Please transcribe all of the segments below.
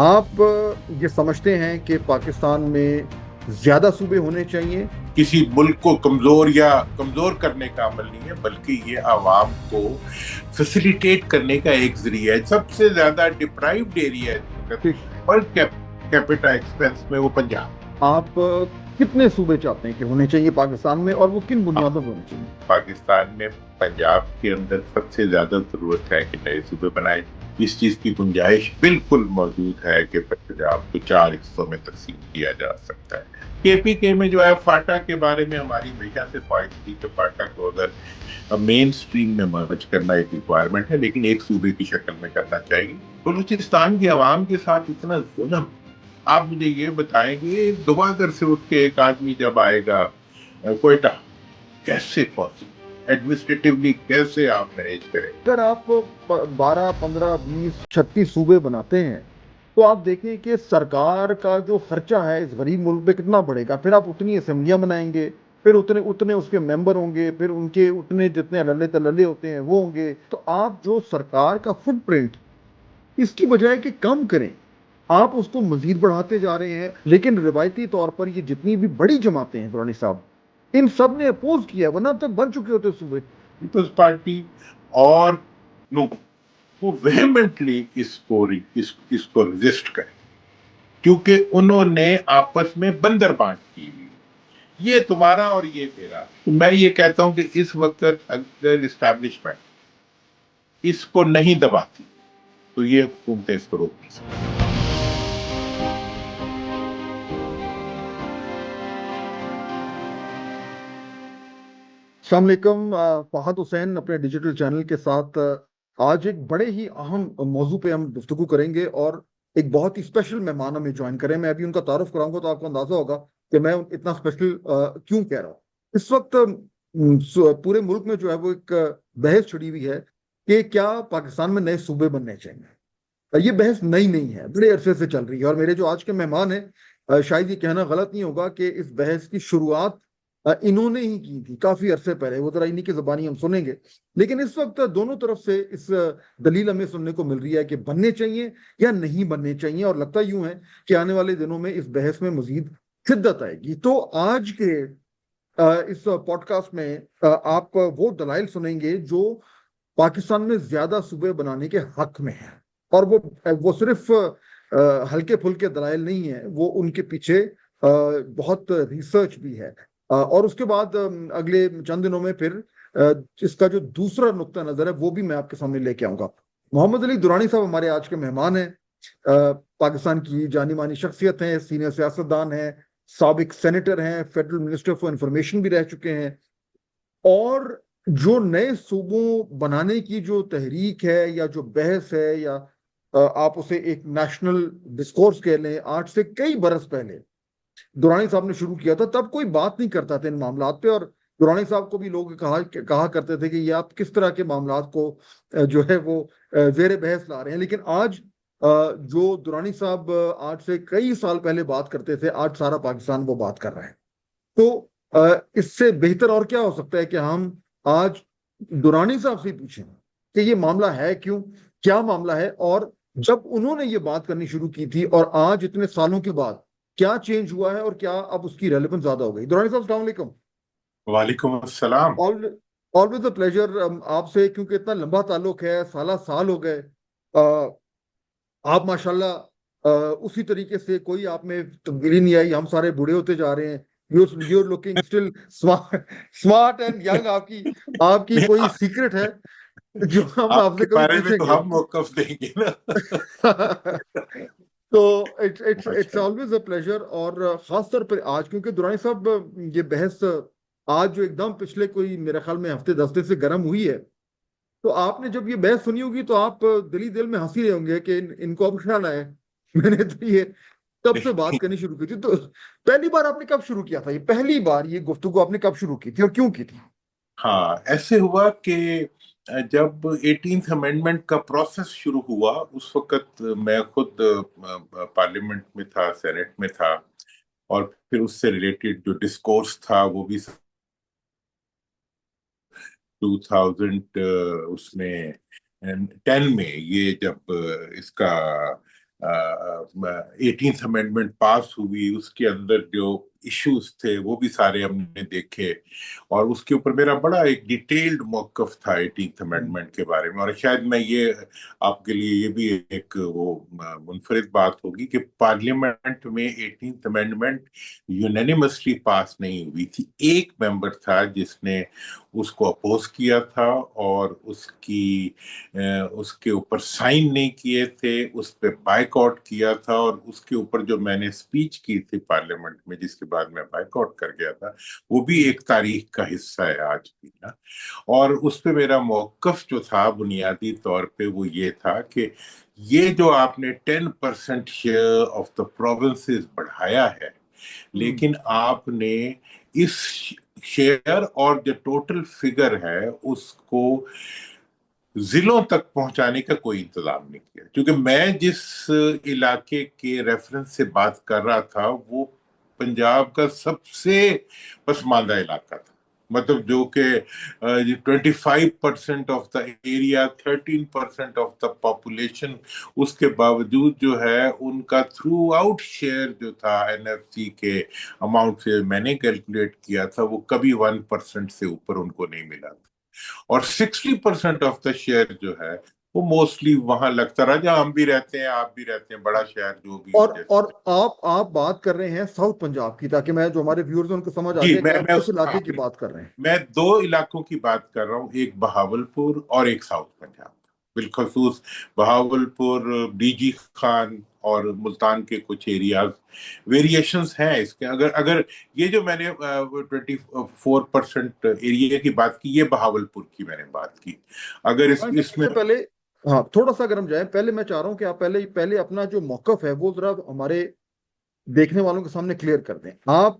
آپ یہ سمجھتے ہیں کہ پاکستان میں زیادہ صوبے ہونے چاہیے؟ کسی ملک کو کمزور کرنے کا عمل نہیں ہے، بلکہ یہ عوام کو فیسیلیٹیٹ کرنے کا ایک ذریعہ ہے۔ سب سے زیادہ ڈپرائیوڈ ایریا ہے اس وقت ٹھیک، پر کیپٹا ایکسپینس میں، وہ پنجاب۔ آپ کتنے صوبے چاہتے ہیں کہ ہونے چاہیے پاکستان میں، اور وہ کن بنیادوں پہ ہونے چاہیے؟ پاکستان میں پنجاب کے اندر سب سے زیادہ ضرورت ہے کہ نئے صوبے بنائے۔ اس چیز کی گنجائش بالکل موجود ہے کہ پنجاب کو 4 حصوں میں تقسیم کیا جا سکتا ہے۔ کے پی کے میں جو ہے، فاٹا کے بارے میں ہماری ہمیشہ سے خواہش تھی کہ فاٹا کو اگر مین سٹریم میں مرج کرنا ایک ریکوائرمنٹ ہے، لیکن ایک صوبے کی شکل میں کرنا چاہیے۔ بلوچستان کی عوام کے ساتھ اتنا ظلم، آپ مجھے یہ بتائیں کہ دوبارہ سے اٹھ کے ایک آدمی جب آئے گا کوئٹہ، کیسے پاسبل ایڈمنسٹریٹولی کیسے آپ مینیج کریں؟ اگر آپ 12 15 20 36 صوبے بناتے ہیں تو آپ دیکھیں کہ سرکار کا جو خرچہ ہے اس غریب ملک پہ کتنا بڑھے گا۔ پھر آپ اتنی اسمبلیاں بنائیں گے، پھر اتنے اس کے ممبر ہوں گے، پھر ان کے اتنے جتنے عللے تللے ہوتے ہیں وہ ہوں گے، تو آپ جو سرکار کا فٹ پرنٹ اس کی بجائے کہ کم کریں، آپ اس کو مزید بڑھاتے جا رہے ہیں۔ لیکن روایتی طور پر یہ جتنی بھی بڑی جماعتیں ہیں دورانی صاحب، ان سب نے اپوز کیا، ورنہ تک بن چکے ہوتے صوبے۔ پیپلز پارٹی اور لوگ وہ ویہمنٹلی اس کو ریزسٹ کریں، کیونکہ انہوں نے آپس میں بندر بانٹ کی ہوئی، یہ تمہارا اور یہ میرا۔ میں یہ کہتا ہوں کہ اس وقت اگر اسٹیبلشمنٹ اس کو نہیں دباتی تو یہ حکومتیں اس کو روک نہیں سکتی۔ السلام علیکم، فہد حسین اپنے ڈیجیٹل چینل کے ساتھ آج ایک بڑے ہی اہم موضوع پہ ہم گفتگو کریں گے، اور ایک بہت ہی اسپیشل مہمان ہمیں جوائن کریں۔ میں ابھی ان کا تعارف کراؤں گا تو آپ کو اندازہ ہوگا کہ میں اتنا اسپیشل کیوں کہہ رہا ہوں۔ اس وقت پورے ملک میں جو ہے وہ ایک بحث چھڑی ہوئی ہے کہ کیا پاکستان میں نئے صوبے بننے چاہیے۔ یہ بحث نئی نہیں ہے، بڑے عرصے سے چل رہی ہے، اور میرے جو آج کے مہمان ہیں، شاید یہ کہنا غلط نہیں ہوگا کہ اس بحث کی شروعات انہوں نے ہی کی تھی کافی عرصے پہلے۔ وہ ذرا انہی کی زبانی ہم سنیں گے، لیکن اس وقت دونوں طرف سے اس دلیل ہمیں سننے کو مل رہی ہے کہ بننے چاہیے یا نہیں بننے چاہیے، اور لگتا یوں ہے کہ آنے والے دنوں میں اس بحث میں مزید شدت آئے گی۔ تو آج کے اس پوڈ کاسٹ میں آپ وہ دلائل سنیں گے جو پاکستان میں زیادہ صوبے بنانے کے حق میں ہیں، اور وہ صرف ہلکے پھلکے دلائل نہیں ہیں، وہ ان کے پیچھے بہت ریسرچ بھی ہے۔ اور اس کے بعد اگلے چند دنوں میں پھر اس کا جو دوسرا نقطہ نظر ہے وہ بھی میں آپ کے سامنے لے کے آؤں گا۔ محمد علی درانی صاحب ہمارے آج کے مہمان ہیں۔ پاکستان کی جانی مانی شخصیت ہیں، سینئر سیاستدان ہیں، سابق سینیٹر ہیں، فیڈرل منسٹر فار انفارمیشن بھی رہ چکے ہیں، اور جو نئے صوبوں بنانے کی جو تحریک ہے یا جو بحث ہے، یا آپ اسے ایک نیشنل ڈسکورس کہہ لیں، آج سے کئی برس پہلے دورانی صاحب نے شروع کیا تھا۔ تب کوئی بات نہیں کرتا تھا ان معاملات پہ، اور دورانی صاحب کو بھی لوگ کہا کرتے تھے کہ یہ آپ کس طرح کے معاملات کو جو ہے وہ زیر بحث لا رہے ہیں۔ لیکن آج جو دورانی صاحب آج سے کئی سال پہلے بات کرتے تھے، آج سارا پاکستان وہ بات کر رہا ہے۔ تو اس سے بہتر اور کیا ہو سکتا ہے کہ ہم آج دورانی صاحب سے پوچھیں کہ یہ معاملہ ہے کیوں، کیا معاملہ ہے، اور جب انہوں نے یہ بات کرنی شروع کی تھی اور آج اتنے سالوں کے بعد کیا چینج ہوا ہے، اور کیا اب اس کی ریلیونس زیادہ ہو گئی۔ دورانی صاحب السلام علیکم۔ وعلیکم السلام۔ آلویز اے پلیجر آپ سے، کیونکہ اتنا لمبا تعلق ہے، سالہ سال ہو گئے۔ آپ ماشاءاللہ اسی طریقے سے کوئی آپ میں تبدیلی نہیں آئی، ہم سارے بوڑھے ہوتے جا رہے ہیں۔ You're looking still smart and young۔ آپ کی کوئی سیکرٹ ہے جو ہم آپ آپ کے سے کبھی بارے میں پوچھیں تو گے؟ ہم موقف دیں گے نا۔ تو اٹس آلویز اے پلیجر، اور خاص طور پر آج، کیونکہ دورانی صاحب یہ بحث آج جو ایک دم پچھلے کوئی میرے خیال میں ہفتے 10 دن سے گرم ہوئی ہے، تو آپ نے جب یہ بحث سنی ہوگی تو آپ دلی دل میں ہنسی رہے ہوں گے کہ ان کو اب خیال آئے۔ میں نے تو یہ کب سے بات کرنی شروع کی تھی، تو پہلی بار آپ نے کب شروع کیا تھا، یہ پہلی بار یہ گفتگو آپ نے کب شروع کی تھی اور کیوں کی تھی؟ ہاں، ایسے ہوا کہ جب 18th امینڈمنٹ کا پروسیس شروع ہوا، اس وقت میں خود پارلیمنٹ میں تھا، سینٹ میں تھا، اور پھر اس سے ریلیٹڈ جو ڈسکورس تھا وہ بھی 2000 اس میں 10 میں، یہ جب اس کا 18th अमेंडमेंट पास हुई, उसके अंदर जो इश्यूज थे वो भी सारे हमने देखे, और उसके ऊपर मेरा बड़ा एक डिटेल्ड मौकफ था 18th अमेंडमेंट के बारे में। और शायद मैं ये आपके लिए ये भी एक वो मुनफरिद बात होगी कि पार्लियामेंट में 18th अमेंडमेंट यूनानिमसली पास नहीं हुई थी। एक मेंबर था जिसने उसको अपोज किया था और उसके ऊपर साइन नहीं किए थे, उस पर बाइकआउट किया था, और उसके ऊपर जो मैंने स्पीच की थी पार्लियामेंट में जिसके बाद मैं बाइकआउट कर गया था, वो भी एक तारीख का हिस्सा है आज भी ना। और उस पे मेरा मौकफ जो था बुनियादी तौर पे वो ये था कि ये जो आपने 10% शेयर ऑफ द प्रोविंसेस बढ़ाया है, लेकिन आपने इस शेयर और जो टोटल फिगर है उसको जिलों तक पहुंचाने का कोई इंतजाम नहीं किया। क्योंकि मैं जिस इलाके के रेफरेंस से बात कर रहा था वो पंजाब का सबसे पसमानदा इलाका था, मतलब जो कि 25% of the area, 13% of the population, उसके बावजूद जो है उनका थ्रू आउट शेयर जो था एनएफसी के अमाउंट से मैंने कैलकुलेट किया था वो कभी 1% से ऊपर उनको नहीं मिला था। और 60% ऑफ द शेयर जो है वो मोस्टली वहां लगता रहा जहां हम भी रहते हैं, आप भी रहते हैं, बड़ा शहर जो भी और जैसे। और आप बात कर रहे हैं साउथ पंजाब की, ताकि मैं जो हमारे व्यूअर्स हैं उनको समझ आ जी, जाए कि आप मैं किस उस हाँ, इलाके की बात कर रहे हैं। मैं दो इलाकों की बात कर रहा हूँ, एक बहावलपुर और एक साउथ पंजाब। बिलखसूस बहावलपुर, डीजी खान और मुल्तान के कुछ एरियाज, वेरिएशंस हैं इसके। अगर अगर ये जो मैंने 24% एरिया की बात की, ये बहावलपुर की मैंने बात की। अगर इसमें पहले, हाँ, थोड़ा सा अगर हम जाए, पहले मैं चाह रहा हूँ कि आप पहले पहले अपना जो मौकफ है वो जरा हमारे देखने वालों के सामने क्लियर कर दें। आप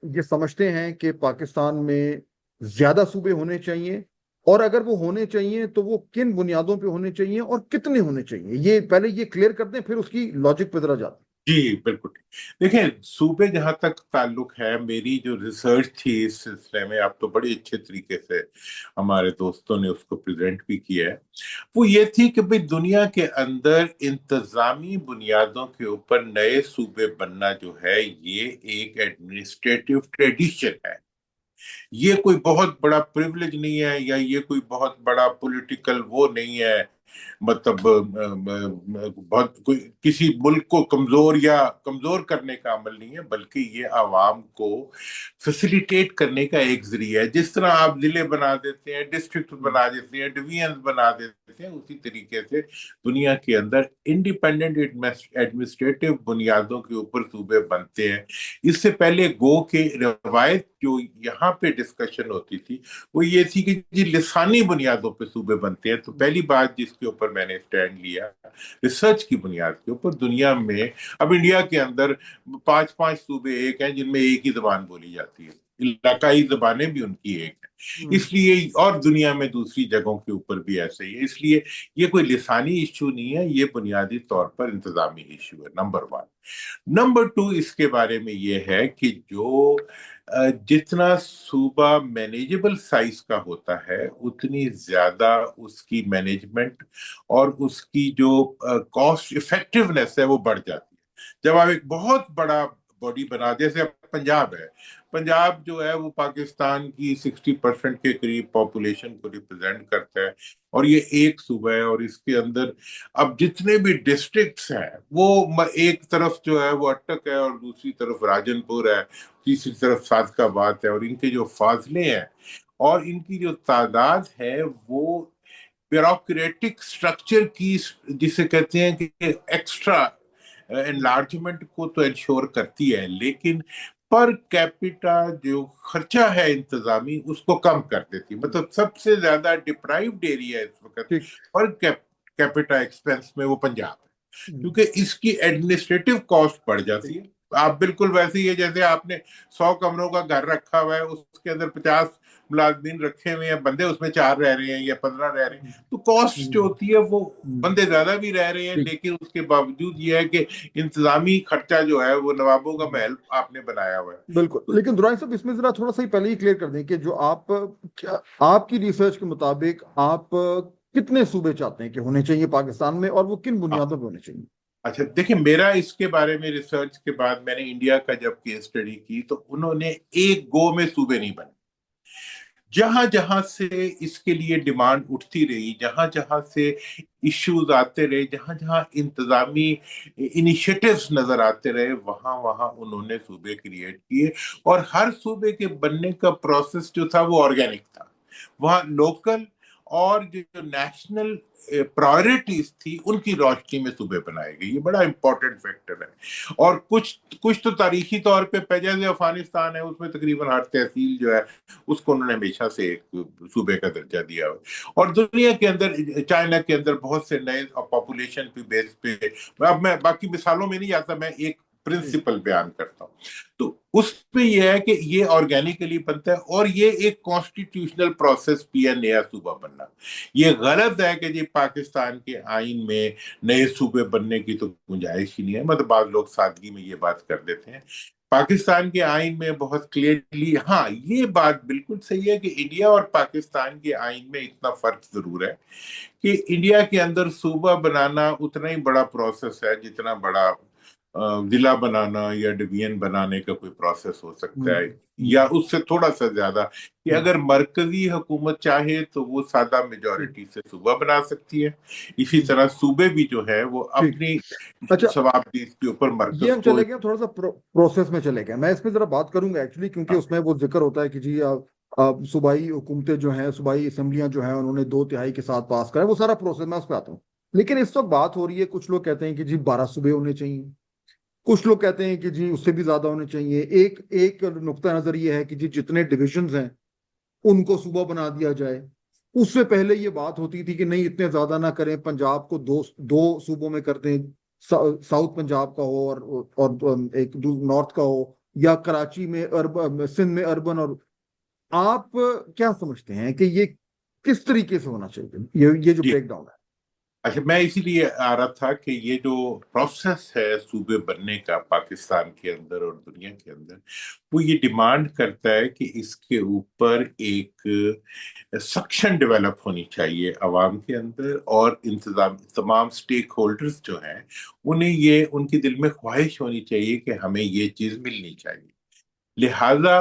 ये समझते हैं कि पाकिस्तान में ज्यादा सूबे होने चाहिए, और अगर वो होने चाहिए तो वो किन बुनियादों पे होने चाहिए और कितने होने चाहिए, ये पहले ये क्लियर कर दें, फिर उसकी लॉजिक पे जरा जाते जी बिल्कुल ठीक। देखें, सूबे जहां तक ताल्लुक है, मेरी जो रिसर्च थी इस सिलसिले में, अब तो बड़े अच्छे तरीके से हमारे दोस्तों ने उसको प्रेजेंट भी किया है, वो ये थी कि भाई दुनिया के अंदर इंतजामी बुनियादों के ऊपर नए सूबे बनना जो है ये एक एडमिनिस्ट्रेटिव ट्रेडिशन है। ये कोई बहुत बड़ा प्रिविलेज नहीं है, या ये कोई बहुत बड़ा पॉलिटिकल वो नहीं है, मतलब बहुत कोई किसी मुल्क को कमजोर या कमजोर करने का अमल नहीं है, बल्कि ये आवाम को फैसिलिटेट करने का एक जरिया है। जिस तरह आप जिले बना देते हैं, डिस्ट्रिक्ट बना देते हैं, डिवीजन बना देते हैं, उसी तरीके से दुनिया के अंदर इंडिपेंडेंट एडमिनिस्ट्रेटिव बुनियादों के ऊपर सूबे बनते हैं। इससे पहले गो के रवायत जो यहाँ पे डिस्कशन होती थी वो ये थी कि जी लिसानी बुनियादों पे सूबे बनते हैं। तो पहली बात जिसके ऊपर मैंने स्टैंड लिया, रिसर्च की बुनियाद के ऊपर, दुनिया में अब इंडिया के अंदर 5-5 सूबे एक हैं जिनमें एक ही जबान बोली जाती है, इलाकाई जबानें भी उनकी एक है। हैं। इसलिए और दुनिया में दूसरी जगहों के ऊपर भी ऐसे ही है। इसलिए ये कोई लिसानी इश्यू नहीं है, ये बुनियादी तौर पर इंतजामी इश्यू है, नंबर वन। नंबर टू, इसके बारे में ये है कि जो जितना सूबा मैनेजेबल साइज का होता है उतनी ज्यादा उसकी मैनेजमेंट और उसकी जो कॉस्ट इफेक्टिवनेस है वो बढ़ जाती है। जब आप एक बहुत बड़ा बॉडी बना, जैसे अब पंजाब है, पंजाब जो है वो पाकिस्तान की 60% के करीब पॉपुलेशन को रिप्रेजेंट करता है, और ये एक सूबा है, और इसके अंदर अब जितने भी डिस्ट्रिक्ट्स हैं वो एक तरफ जो है वो अटक है, और दूसरी तरफ राजनपुर है, तीसरी तरफ सादकाबाद है, और इनके जो फासले हैं और इनकी जो तादाद है वो ब्यूरोक्रेटिक स्ट्रक्चर की, जिसे कहते हैं कि एक्स्ट्रा एनलार्जमेंट को तो इंश्योर करती है, लेकिन पर कैपिटा जो खर्चा है इंतजामी उसको कम कर देती है। मतलब सबसे ज्यादा डिप्राइव्ड एरिया इस वक्त ठीक। पर कैपिटा एक्सपेंस में वो पंजाब है, हम्म। क्योंकि इसकी एडमिनिस्ट्रेटिव कॉस्ट बढ़ जाती है। आप बिल्कुल वैसे ही है जैसे आपने 100 कमरों का घर रखा हुआ है, उसके अंदर 50 मुलाजमीन रखे हुए हैं, बंदे उसमें 4 रह रहे हैं या 15 रह रहे हैं, तो कॉस्ट जो होती है वो, बंदे ज्यादा भी रह रहे हैं ठीक। लेकिन उसके बावजूद ये है कि इंतजामी खर्चा जो है वो नवाबों का महल आपने बनाया हुआ है। बिल्कुल, तो लेकिन दुरानी साहब इसमें जरा थोड़ा सा ही पहले ही क्लियर कर दें कि जो आप, क्या आपकी रिसर्च के मुताबिक आप कितने सूबे चाहते हैं कि होने चाहिए पाकिस्तान में, और वो किन हाँ, बुनियादों पे होने चाहिए? अच्छा देखिए, मेरा इसके बारे में रिसर्च के बाद मैंने इंडिया का जब केस स्टडी की तो उन्होंने एक गो में सूबे नहीं बने। जहां जहां से इसके लिए डिमांड उठती रही, जहां जहां से इश्यूज आते रहे, जहां जहां इंतजामी इनिशिएटिव्स नजर आते रहे, वहां वहां उन्होंने सूबे क्रिएट किए। और हर सूबे के बनने का प्रोसेस जो था वो ऑर्गेनिक था। वहां लोकल और जो नेशनल प्रायोरिटीज थी उनकी रोशनी में सूबे बनाए गए। ये बड़ा इंपॉर्टेंट फैक्टर है। और कुछ कुछ तो तारीखी तौर पे जैसे अफगानिस्तान है, उसमें तकरीबन हर तहसील जो है उसको उन्होंने हमेशा से एक सूबे का दर्जा दिया हुआ है। और दुनिया के अंदर, चाइना के अंदर बहुत से नए पॉपुलेशन पे बेस पे, अब मैं बाकी मिसालों में नहीं जाता, मैं एक जी प्रिंसिपल बयान करता हूँ। तो उसमें यह है कि ये ऑर्गेनिकली बनता है और ये एक कॉन्स्टिट्यूशनल प्रोसेस भी है नया सूबा बनना। ये गलत है कि जी पाकिस्तान के आइन में नए सूबे बनने की तो गुंजाइश ही नहीं है। मतलब बाद लोग सादगी में ये बात कर देते हैं। पाकिस्तान के आइन में बहुत क्लियरली, हाँ ये बात बिल्कुल सही है कि इंडिया और पाकिस्तान के आइन में इतना फर्क जरूर है कि इंडिया के अंदर सूबा बनाना उतना ही बड़ा प्रोसेस है जितना बड़ा जिला बनाना या डिवीजन बनाने का कोई प्रोसेस हो सकता है, या हम्म उससे थोड़ा सा ज्यादा। कि हम्म अगर मरकजी हुकूमत चाहे तो वो सादा ठीक मेजोरिटी से सूबा बना सकती है। इसी हम्म, तरह सूबे भी जो है वो ठीक। अपनी अच्छा, शवाबदीद के ऊपर ये मरकज हम को। चले गए थोड़ा सा प्रोसेस में चले गए। मैं इसमें जरा बात करूंगा एक्चुअली, क्योंकि हाँ, उसमें वो जिक्र होता है कि जी सूबाई हुकूमतें जो हैं, सूबाई असेंबलियां जो हैं, उन्होंने 2/3 के साथ पास करा, वो सारा प्रोसेस मैं उस पर आता हूँ। लेकिन इस वक्त बात हो रही है, कुछ लोग कहते हैं कि जी 12 सूबे होने चाहिए, कुछ लोग कहते हैं कि जी उससे भी ज्यादा होने चाहिए। एक एक नुक्ता नजर ये है कि जी जितने डिविजन्स हैं उनको सूबा बना दिया जाए। उससे पहले ये बात होती थी कि नहीं, इतने ज्यादा ना करें, पंजाब को दो दो सूबों में कर दें, साउथ पंजाब का हो और एक नॉर्थ का हो, या कराची में अर्बन, सिंध में अर्बन। और आप क्या समझते हैं कि ये किस तरीके से होना चाहिए, ये जो जी। ब्रेक डाउन है? अच्छा, मैं इसीलिए आ रहा था कि ये जो प्रोसेस है सूबे बनने का पाकिस्तान के अंदर और दुनिया के अंदर, वो ये डिमांड करता है कि इसके ऊपर एक सक्शन डेवलप होनी चाहिए अवाम के अंदर। और इंतजाम तमाम स्टेक होल्डर्स जो हैं उन्हें ये उनके दिल में ख्वाहिश होनी चाहिए कि हमें ये चीज मिलनी चाहिए। लिहाजा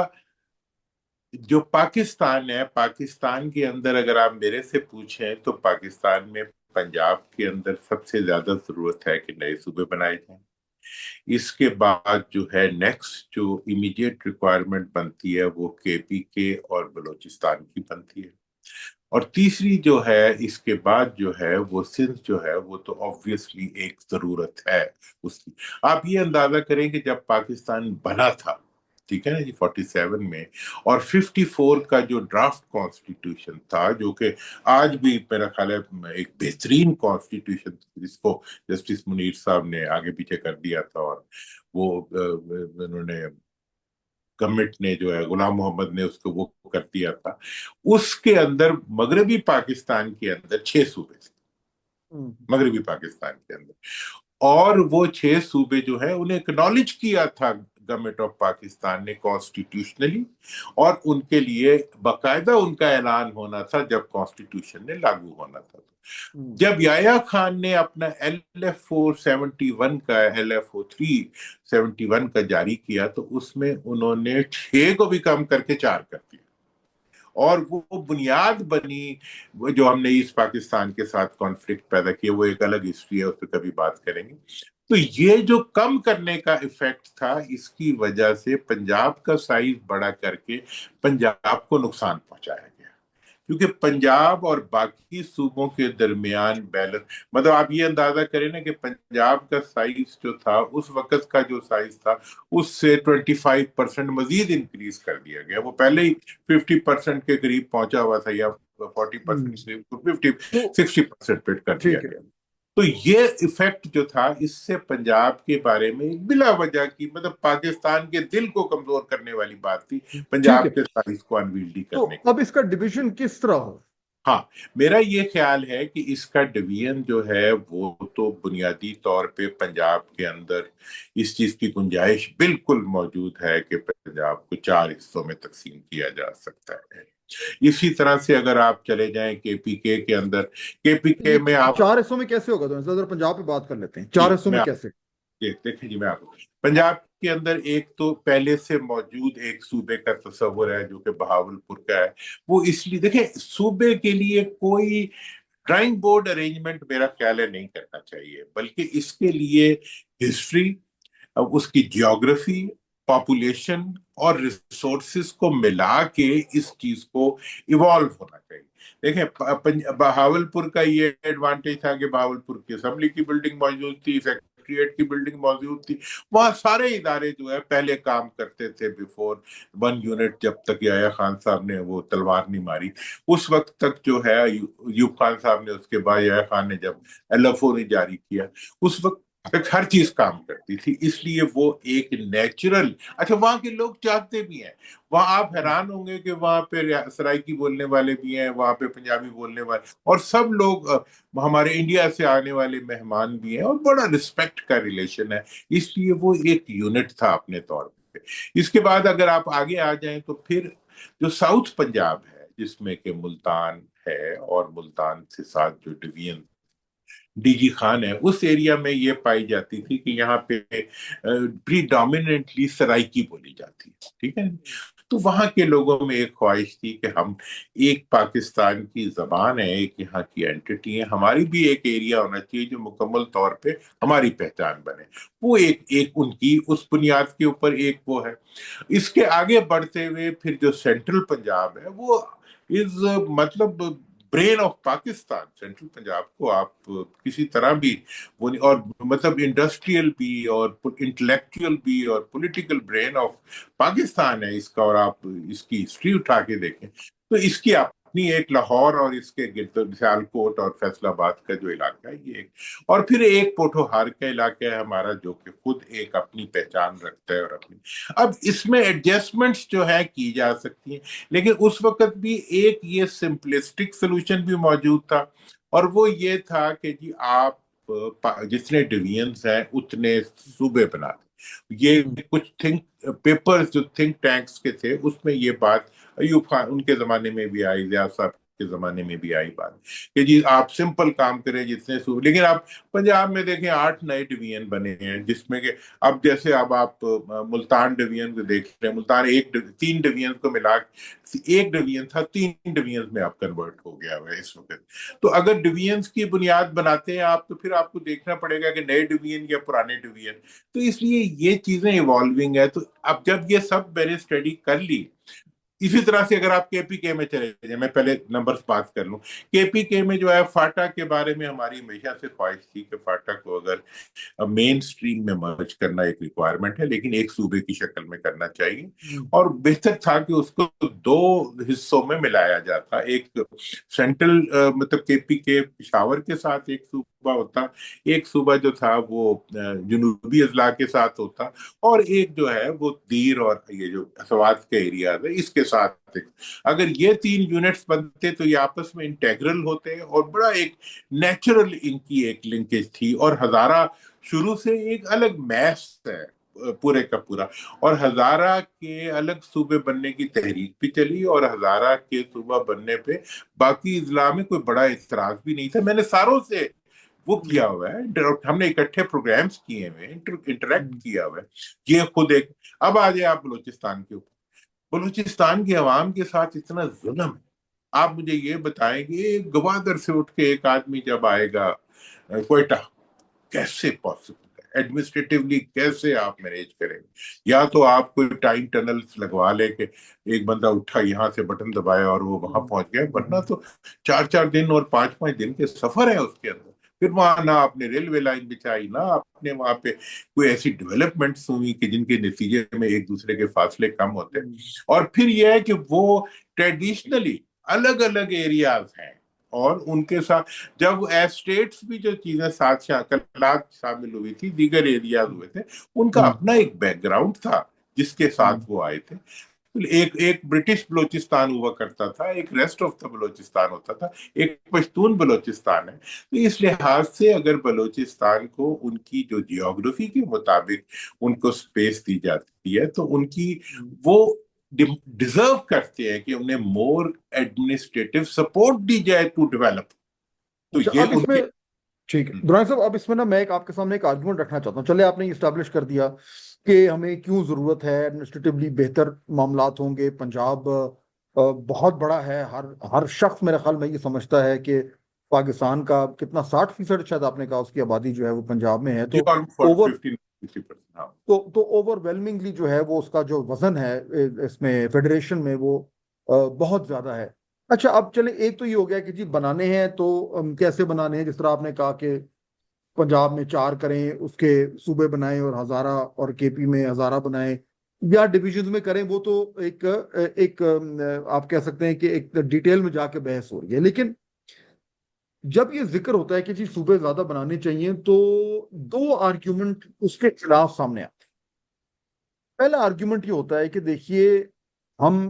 जो पाकिस्तान है, पाकिस्तान के अंदर अगर आप मेरे से पूछें तो पाकिस्तान में पंजाब के अंदर सबसे ज्यादा जरूरत है कि नए सूबे बनाए जाएं। इसके बाद जो है नेक्स्ट जो इमीडिएट रिक्वायरमेंट बनती है वो केपी के और बलूचिस्तान की बनती है। और तीसरी जो है इसके बाद जो है वो सिंध जो है वो तो ऑब्वियसली एक जरूरत है उसकी। आप ये अंदाजा करें कि जब पाकिस्तान बना था, ठीक है ना जी, 47 में, और 54 का जो ड्राफ्ट कॉन्स्टिट्यूशन था जो कि आज भी मेरा ख्याल है एक बेहतरीन कॉन्स्टिट्यूशन, जिसको जस्टिस मुनीर साहब ने आगे पीछे कर दिया था। और वो उन्होंने गवर्नमेंट ने जो है गुलाम मोहम्मद ने उसको वो कर दिया था। उसके अंदर मगरबी पाकिस्तान के अंदर 6 सूबे थे, हम्म मगरबी पाकिस्तान के अंदर। और वो 6 सूबे जो है उन्हें एक्नॉलेज किया था गवर्नमेंट ऑफ पाकिस्तान ने कॉन्स्टिट्यूशनली। और उनके लिए बाकायदा उनका ऐलान होना था जब कॉन्स्टिट्यूशन ने लागू होना था। हम्म जब याया खान ने अपना LF471 का LFO371 का जारी किया तो उसमें उन्होंने 6 को भी कम करके 4 कर दिया। और वो बुनियाद बनी, वो जो हमने ईस्ट पाकिस्तान के साथ कॉन्फ्लिक्ट पैदा किया, वो एक अलग हिस्ट्री है, उस पर कभी बात करेंगे। तो ये जो कम करने का इफेक्ट था, इसकी वजह से पंजाब का साइज बड़ा करके पंजाब को नुकसान पहुंचाया गया। क्योंकि पंजाब और बाकी सूबों के दरमियान बैलेंस, मतलब आप ये अंदाजा करें ना कि पंजाब का साइज जो था उस वक्त का जो साइज था उससे 25% मजीद इंक्रीज कर दिया गया। वो पहले ही 50% के करीब पहुंचा हुआ था, या 40% हम्म। से 50 तो 60% पे कर दिया ठीक है। गया। तो ये इफेक्ट जो था, इससे पंजाब के बारे में बिला वजह की, मतलब पाकिस्तान के दिल को कमजोर करने वाली बात थी ठीक पंजाब है, के साइज को अनविल्डी तो करने की। अब इसका डिवीजन किस तरह हो? हाँ, मेरा ये ख्याल है कि इसका डिवीजन जो है वो तो बुनियादी तौर पे पंजाब के अंदर इस चीज की गुंजाइश बिल्कुल मौजूद है कि पंजाब को चार हिस्सों में तकसीम किया जा सकता है। इसी तरह से अगर आप चले जाएं केपीके के अंदर, केपीके ये में आप, चार हिस्सों में कैसे होगा? तो जरा पंजाब पे बात कर लेते हैं, जी चार हिस्सों मैं में आप कैसे? देखें जी, मैं आपको पंजाब के अंदर एक तो पहले से मौजूद एक सूबे का तस्वुर है जो कि बहावलपुर का है। वो इसलिए देखें, सूबे के लिए कोई ड्राइंग बोर्ड अरेंजमेंट मेरा ख्याल है नहीं करना चाहिए, बल्कि इसके लिए हिस्ट्री, अब उसकी ज्योग्राफी, पॉपुलेशन और रिसोर्सेज को मिला के इस चीज को इवॉल्व होना चाहिए। देखें, बहावलपुर का ये एडवांटेज था कि बहावलपुर की असेंबली की बिल्डिंग मौजूद थी, सेक्रेटरीट की बिल्डिंग मौजूद थी, वहां सारे इदारे जो है पहले काम करते थे बिफोर वन यूनिट, जब तक याया खान साहब ने वो तलवार नहीं मारी उस वक्त तक जो है, यूब खान साहब ने, उसके बाद याया खान ने जब एलएफओ ने जारी किया, उस वक्त तक हर चीज काम करती थी। इसलिए वो एक नेचुरल, अच्छा वहां के लोग चाहते भी हैं, वहां आप हैरान होंगे कि वहां पे सराइकी बोलने वाले भी हैं, वहां पे पंजाबी बोलने वाले, और सब लोग हमारे इंडिया से आने वाले मेहमान भी हैं, और बड़ा रिस्पेक्ट का रिलेशन है। इसलिए वो एक यूनिट था अपने तौर पे। इसके बाद अगर आप आगे आ जाएं तो फिर जो साउथ पंजाब है, जिसमें कि मुल्तान है, और मुल्तान से साथ जो डिवीजन डीजी खान है, उस एरिया में ये पाई जाती थी कि यहाँ पे प्रीडोमिनेंटली सराइकी बोली जाती है, ठीक है। तो वहां के लोगों में एक ख्वाहिश थी कि हम, एक पाकिस्तान की जबान है, एक यहाँ की एंटिटी है, हमारी भी एक एरिया होना चाहिए जो मुकम्मल तौर पे हमारी पहचान बने। वो एक एक उनकी उस बुनियाद के ऊपर एक वो है। इसके आगे बढ़ते हुए फिर जो सेंट्रल पंजाब है वो इज, मतलब brain of Pakistan. Central Punjab को आप किसी तरह भी वो नहीं, और मतलब इंडस्ट्रियल भी और इंटेलेक्चुअल भी और पॉलिटिकल ब्रेन ऑफ पाकिस्तान है इसका। और आप इसकी हिस्ट्री उठा के देखें तो इसकी अपनी एक लाहौर और इसके गिरद सियालकोट और फैसलाबाद का जो इलाका है ये एक, और फिर एक पोठोहार का इलाका है हमारा जो कि खुद एक अपनी पहचान रखता है और अपनी, अब इसमें एडजस्टमेंट्स जो है की जा सकती हैं। लेकिन उस वक्त भी एक ये सिंपलिस्टिक सोल्यूशन भी मौजूद था, और वो ये था कि जी आप जितने डिवीजन्स हैं उतने सूबे बना दें। ये हम्म। कुछ थिंक पेपर्स जो थिंक टैंक्स के थे उसमें ये बात अयूब खान उनके जमाने में भी आई, जिया साहब के जमाने में भी आई बात कि जी आप सिंपल काम करें जितने सूबे। लेकिन आप पंजाब में देखें 8 नए डिवीजन बने हैं, जिसमें कि अब जैसे अब आप मुल्तान डिवीजन को देख रहे हैं, मुल्तान एक 3 डिवीजन को मिला, एक डिवीजन था 3 डिवीजन में आप कन्वर्ट हो गया है इस वक्त। तो अगर डिवीजन की बुनियाद बनाते हैं आप, तो फिर आपको देखना पड़ेगा कि नए डिवीजन या पुराने डिवीजन। तो इसलिए ये चीजें इवॉल्विंग है। तो अब जब ये सब मैंने स्टडी कर ली, इसी तरह से अगर आप केपीके में चले जाए, मैं पहले नंबर्स बात कर लूं। केपीके में जो है फाटा के बारे में हमारी हमेशा से ख्वाहिश थी कि फाटा को अगर मेन स्ट्रीम में मर्ज करना एक रिक्वायरमेंट है, लेकिन एक सूबे की शक्ल में करना चाहिए। हम्म। और बेहतर था कि उसको दो हिस्सों में मिलाया जाता, एक सेंट्रल मतलब केपी के पिशावर के साथ एक सूबा होता, एक सूबा जो था वो जनूबी अजला के साथ होता, और एक जो है वो दीर और ये जो सवात के एरिया है इसके साथ एक। अगर ये 3 यूनिट्स बनते तो ये आपस में इंटेग्रल होते, और बड़ा एक नेचुरल इनकी एक लिंकेज थी। और हजारा शुरू से एक अलग मैस है पूरे का पूरा, और हजारा के अलग सूबे बनने की तहरीक भी चली, और हजारा के सूबा बनने पे बाकी इजला में कोई बड़ा इतराज भी नहीं था। मैंने सारों से वो किया हम्म। हुआ है, हमने इकट्ठे प्रोग्राम्स किए हुए, इंटरेक्ट हम्म। किया हुआ है। ये खुद एक, अब आ जाए आप बलूचिस्तान के ऊपर। बलूचिस्तान की आवाम के साथ इतना जुल्म है। आप मुझे ये बताएं कि एक गवादर से उठ के एक आदमी जब आएगा कोयटा, कैसे पॉसिबल है एडमिनिस्ट्रेटिवली, कैसे आप मैनेज करेंगे? या तो आप कोई टाइम टनल्स लगवा ले कि एक बंदा उठा यहाँ से बटन दबाया और वो वहां हम्म। पहुंच गया, वरना हम्म। तो 4 4 दिन और 5 5 दिन के सफर है उसके अंदर। फिर वहां ना आपने रेलवे लाइन बिछाई, ना आपने वहां पे कोई ऐसी डेवलपमेंट्स हुई कि जिनके नतीजे में एक दूसरे के फासले कम होते। हम्म। और फिर यह है कि वो ट्रेडिशनली अलग अलग एरियाज हैं, और उनके साथ जब स्टेट्स भी जो चीजें साथ कलात शामिल हुई थी, दीगर एरियाज हुए थे, उनका हम्म। अपना एक बैकग्राउंड था जिसके साथ हम्म। वो आए थे। ایک ایک برٹش بلوچستان ہوا کرتا تھا، ایک ریسٹ آف دا بلوچستان ہوتا تھا، ایک پشتون بلوچستان ہے. تو اس لحاظ سے اگر بلوچستان کو ان کی جو جیوگرافی کے مطابق ان کو سپیس دی جاتی ہے تو ان کی وہ ڈیزرو کرتے ہیں کہ انہیں مور ایڈمنسٹریٹو سپورٹ دی جائے ٹو ڈیولپ. تو اچھا، اب یہ اس ان میں کے ٹھیک ہے دوران صاحب، اب اس میں نا میں آپ کے سامنے ایک آرگومنٹ رکھنا چاہتا ہوں. چلے آپ نے اسٹیبلش کر دیا کہ ہمیں کیوں ضرورت ہے ایڈمنسٹریٹولی بہتر معاملات ہوں گے. پنجاب بہت بڑا ہے. ہر شخص میرے خیال میں یہ سمجھتا ہے کہ پاکستان کا کتنا 60% شاید آپ نے کہا اس کی آبادی جو ہے وہ پنجاب میں ہے. جی تو اوور 15-50%. ہاں تو اوور ویلمنگلی جو ہے وہ اس کا جو وزن ہے اس میں فیڈریشن میں وہ بہت زیادہ ہے. اچھا، اب چلے ایک تو یہ ہو گیا کہ جی بنانے ہیں تو کیسے بنانے ہیں. جس طرح آپ نے کہا کہ پنجاب میں 4 کریں، اس کے صوبے بنائیں، اور ہزارہ اور کے پی میں ہزارہ بنائیں، یا ڈویژنز میں کریں. وہ تو ایک آپ کہہ سکتے ہیں کہ ایک ڈیٹیل میں جا کے بحث ہو رہی ہے. لیکن جب یہ ذکر ہوتا ہے کہ جی صوبے زیادہ بنانے چاہیے تو 2 آرگیومنٹ اس کے خلاف سامنے آتے ہیں. پہلا آرگیومنٹ یہ ہوتا ہے کہ دیکھیے، ہم